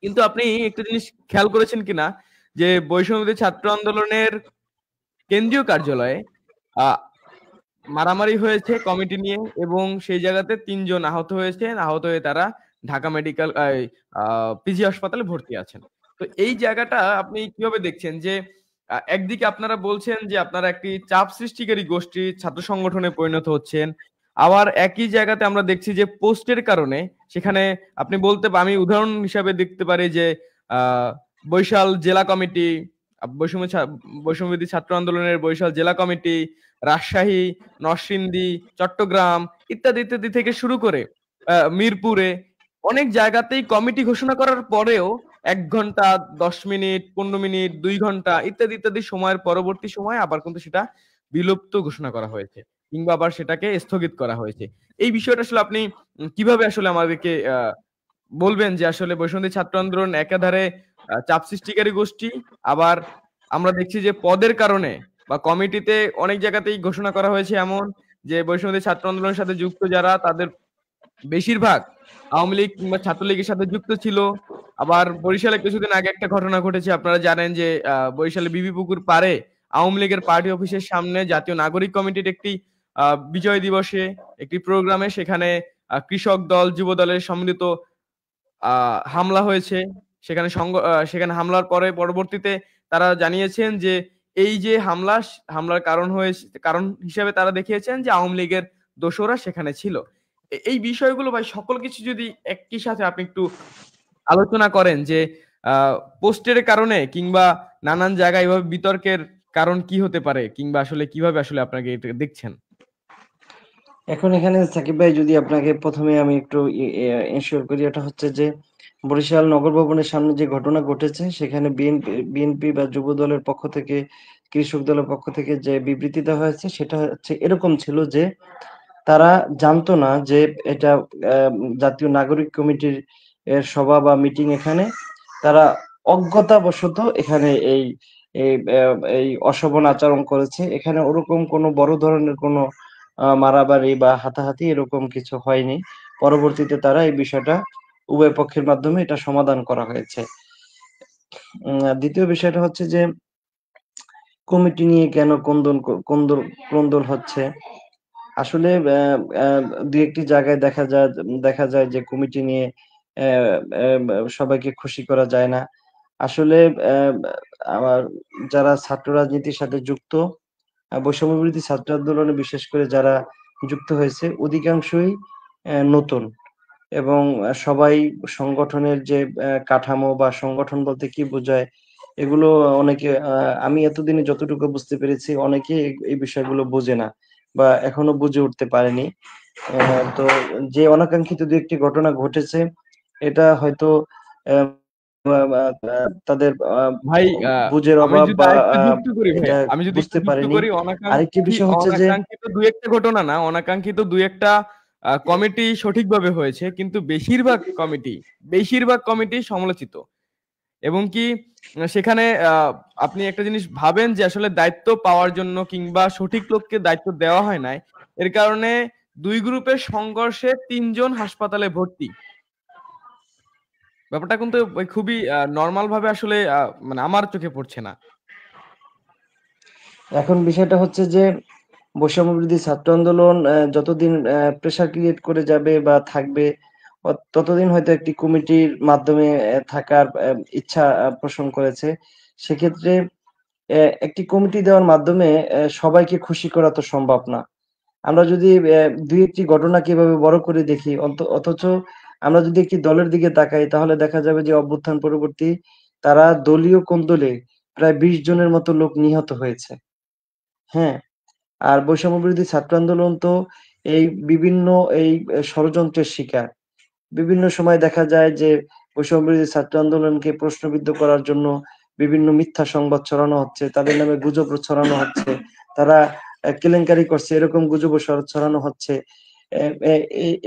কিন্তু আপনি একটা জিনিস খেয়াল করেছেন কিনা, যে বৈষম্য ছাত্র আন্দোলনের কেন্দ্রীয় কার্যালয়ে আহ মারামারি হয়েছে কমিটি নিয়ে, এবং সেই জায়গাতে 3 জন আহত হয়েছেন। আহত হয়ে তারা ঢাকা মেডিকেল পিজি হাসপাতালে ভর্তি আছেন। তো এই জায়গাটা আপনি কিভাবে দেখছেন, যে একদিকে আপনারা বলছেন যে আপনারা একটি চাপ সৃষ্টিকারী গোষ্ঠী ছাত্র সংগঠনে পরিণত হচ্ছেন, আবার একই জায়গাতে আমরা দেখছি যে পোস্টের কারণে সেখানে আমি উদাহরণ হিসাবে দেখতে পারি যে বরিশাল জেলা কমিটি, বৈষম্যবিরোধী ছাত্র আন্দোলনের বরিশাল জেলা কমিটি, রাজশাহী, নরসিংদী, চট্টগ্রাম ইত্যাদি ইত্যাদি থেকে শুরু করে মিরপুরে অনেক জায়গাতেই কমিটি ঘোষণা করার পরেও 1 ঘন্টা, 10 মিনিট, 15 মিনিট, 2 ঘন্টা ইত্যাদি ইত্যাদি সময়ের পরবর্তী সময় আবার কিন্তু সেটা বিলুপ্ত ঘোষণা করা হয়েছে, কিংবা আবার সেটাকে স্থগিত করা হয়েছে। এই বিষয়টা আসলে আপনি কিভাবে আসলে আমাদেরকে বলবেন, যে আসলে বৈষম্য ছাত্র আন্দোলন একাধারে চাপ সৃষ্টিকারী গোষ্ঠী, আবার আমরা দেখছি যে পদের কারণে বা কমিটিতে অনেক জায়গাতেই ঘোষণা করা হয়েছে এমন, যে বৈষম্য ছাত্র আন্দোলনের সাথে যুক্ত যারা, তাদের বেশিরভাগ আওয়ামী লীগ কিংবা ছাত্রলীগের সাথে যুক্ত ছিল। আবার বরিশালে কিছুদিন আগে একটা ঘটনা ঘটেছে, আপনারা জানেন যে বরিশালে বিবি পুকুর পাড়ে আওয়ামী লীগের পার্টি অফিসের সামনে জাতীয় নাগরিক কমিটির একটি বিজয় দিবসে একটি প্রোগ্রামে, সেখানে কৃষক দল, যুব দলের সম্মিলিত হামলা হয়েছে। সেখানে হামলার পরবর্তীতে তারা জানিয়েছেন যে এই যে হামলার কারণ হিসেবে তারা দেখিয়েছেন যে আওয়ামী লীগের দোসররা সেখানে ছিল। এই বিষয়গুলো ভাই, সকল কিছু যদি একই সাথে আপনি একটু আলোচনা করেন, যে পোস্টের কারণে কিংবা নানান জায়গায় এভাবে বিতর্কের কারণ কি হতে পারে, কিংবা আসলে কিভাবে আসলে আপনাকে এটা দেখছেন।
এখন এখানে সাকিব ভাই, যদি আপনাকে প্রথমে আমি একটু এনশিওর করি, এটা হচ্ছে যে বরিশাল নগর ভবনের সামনে যে ঘটনা ঘটেছে সেখানে বিএনপি বা যুব দলের পক্ষ থেকে, কৃষক দলের পক্ষ থেকে যে বিবৃতি দেওয়া হয়েছে সেটা হচ্ছে এরকম ছিল যে তারা জানতো না যে এটা জাতীয় নাগরিক কমিটির সভা বা মিটিং। এখানে তারা অজ্ঞতাবশত এখানে এই অশোভন আচরণ করেছে। এখানে ওরকম কোনো বড় ধরনের কোনো মারামারি বা হাতাহাতি এরকম কিছু হয়নি। পরবর্তীতে তারা এই বিষয়টা উভয় পক্ষের মাধ্যমে এটা সমাধান করা হয়েছে। দ্বিতীয় বিষয়টা হচ্ছে যে কমিটি নিয়ে কেন কোন্দল হচ্ছে। আসলে দুই একটি জায়গায় দেখা যায় যে কমিটি নিয়ে সবাইকে খুশি করা যায় না। আসলে আমার যারা ছাত্র রাজনীতির সাথে যুক্ত, বৈষম্য বিরোধী ছাত্র আন্দোলনে বিশেষ করে যারা যুক্ত হয়েছে অধিকাংশই নতুন, এবং সবাই সংগঠনের যে কাঠামো বা সংগঠন বলতে কি বোঝায় এগুলো অনেকে, আমি এতদিনে যতটুকু বুঝতে পেরেছি অনেকে এই বিষয়গুলো বোঝে না বা এখনো বুঝে উঠতে পারেনি। তো যে অনাকাঙ্ক্ষিত দু একটি ঘটনা ঘটেছে, এটা হয়তো আহ, তাদের
ভাই
বুঝের
আমি
অভাব
যদি
বা
আরেকটু যুক্ত করি ভাই,
এটা
আমি যদি একটু
বুঝতে
যুক্ত
পারেনি।
করি,
আরেকটি বিষয় হচ্ছে যে
অনাকাঙ্ক্ষিত দুই একটা ঘটনা না, অনাকাঙ্ক্ষিত দুই একটা কমিটি সঠিকভাবে হয়েছে, কিন্তু বেশিরভাগ কমিটি সমালোচিত। এবং কি সেখানে আপনি একটা জিনিস ভাবেন যে আসলে দায়িত্ব পাওয়ার জন্য কিংবা সঠিক লোককে দায়িত্ব দেওয়া হয় নাই, এর কারণে ২ গ্রুপের সংঘর্ষে ৩ জন হাসপাতালে ভর্তি। ব্যাপারটা কিন্তু ওই খুবই নরমাল ভাবে আসলে মানে আমার চোখে পড়ছে না।
এখন বিষয়টা হচ্ছে যে বৈষম্যবিরোধী ছাত্র আন্দোলন যতদিন প্রেশার ক্রিয়েট করে যাবে বা থাকবে, ততদিন হয়তো একটি কমিটির মাধ্যমে থাকার ইচ্ছা পোষণ করেছে। সেক্ষেত্রে একটি কমিটি দেওয়ার মাধ্যমে সবাইকে খুশি করা তো সম্ভব না। আমরা যদি দুই একটি ঘটনাকে এভাবে বড় করে দেখি, অথচ আমরা যদি একটি দলের দিকে তাকাই, তাহলে দেখা যাবে যে অভ্যুত্থান পরবর্তী তারা দলীয় কোন্দলে প্রায় ২০ জনের মতো লোক নিহত হয়েছে। হ্যাঁ? আর বৈষম্য বিরোধী ছাত্র আন্দোলন তো এই বিভিন্ন এই ষড়যন্ত্রের শিকার। বিভিন্ন সময় দেখা যায় যে বৈষম্য বিরোধী ছাত্র আন্দোলনকে প্রশ্নবিদ্ধ করার জন্য বিভিন্ন মিথ্যা সংবাদ ছড়ানো হচ্ছে, তাদের নামে গুজব ছড়ানো হচ্ছে, তারা কেলেঙ্কারি করছে এরকম গুজব ছড়ানো হচ্ছে।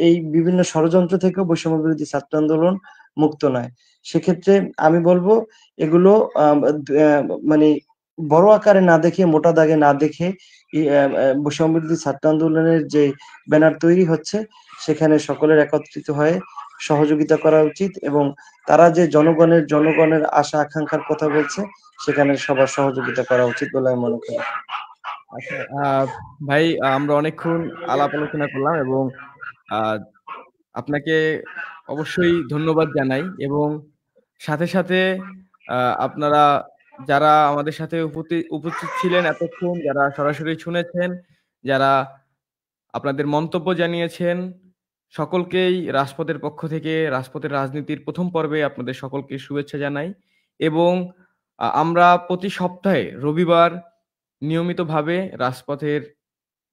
এই বিভিন্ন ষড়যন্ত্র থেকেও বৈষম্য বিরোধী ছাত্র আন্দোলন মুক্ত নয়। সেক্ষেত্রে আমি বলবো এগুলো মানে বড় আকারে না দেখে, মোটা দাগে না দেখে বৈষম্য বিরোধী ছাত্র আন্দোলনের যে ব্যানার তৈরি হচ্ছে, সেখানে সকলের একত্রিত হয়ে সহযোগিতা করা উচিত এবং তারা যে জনগণের আশা আকাঙ্ক্ষার কথা বলছে, সেখানে সবার সহযোগিতা করা উচিত বলে আমি মনে করি।
আচ্ছা ভাই, আমরা অনেকক্ষণ আলাপ আলোচনা করলাম এবং আ আপনাকে অবশ্যই ধন্যবাদ জানাই এবং সাথে, সাথে আ আপনারা যারা আমাদের সাথে উপস্থিত ছিলেন এতক্ষণ, যারা সরাসরি শুনেছেন, যারা আপনাদের মন্তব্য জানিয়েছেন, সকলকেই রাজপথের পক্ষ থেকে রাজপথের রাজনীতির ১ম পর্বে আপনাদের সকলকে শুভেচ্ছা জানাই এবং আমরা প্রতি সপ্তাহে রবিবার নিয়মিতভাবে রাজপথের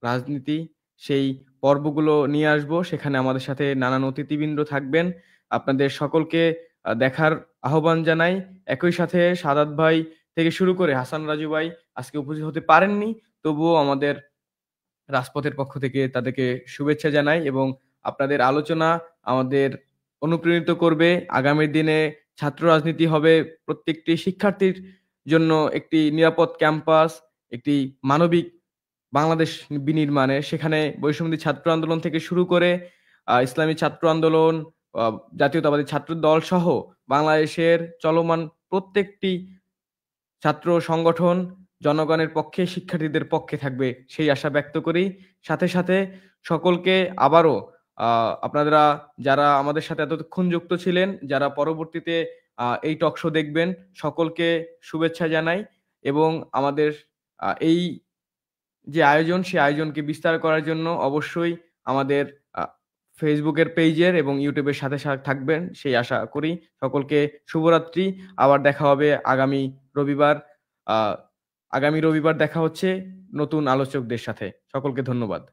রাজনীতি সেই পর্বগুলো নিয়ে আসবো। সেখানে আমাদের সাথে নানান অতিথিবৃন্দ থাকবেন। আপনাদের সকলকে দেখার আহ্বান জানাই। একই সাথে সাদাত ভাই থেকে শুরু করে হাসান রাজু ভাই আজকে উপস্থিত হতে পারেননি। তবুও আমাদের রাজপথের পক্ষ থেকে তাদেরকে শুভেচ্ছা জানাই এবং আপনাদের আলোচনা আমাদের অনুপ্রাণিত করবে। আগামী দিনে ছাত্র রাজনীতি হবে প্রত্যেকটি শিক্ষার্থীর জন্য একটি নিরাপদ ক্যাম্পাস, একটি মানবিক বাংলাদেশ বিনির্মাণে। সেখানে বৈষম্যবিরোধী ছাত্র আন্দোলন থেকে শুরু করে ইসলামী ছাত্র আন্দোলন, আ জাতীয়তাবাদী ছাত্র দল সহ বাংলাদেশের চলমান প্রত্যেকটি ছাত্র সংগঠন জনগণের পক্ষে, শিক্ষার্থীদের পক্ষে থাকবে সেই আশা ব্যক্ত করি। সাথে, সাথে সকলকে আবারও আ আপনারা যারা আমাদের সাথে এতক্ষণ যুক্ত ছিলেন, যারা পরবর্তীতে এই টক শো দেখবেন, সকলকে শুভেচ্ছা জানাই এবং আমাদের এই যে আয়োজন, সে আয়োজনকে বিস্তার করার জন্য অবশ্যই আমাদের আ ফেসবুকের পেজের এবং ইউটিউবের সাথে থাকবেন সেই আশা করি। সকলকে শুভরাত্রি। আবার দেখা হবে আগামী রবিবার। আ আগামী রবিবার দেখা হচ্ছে নতুন আলোচকদের সাথে। সকলকে ধন্যবাদ।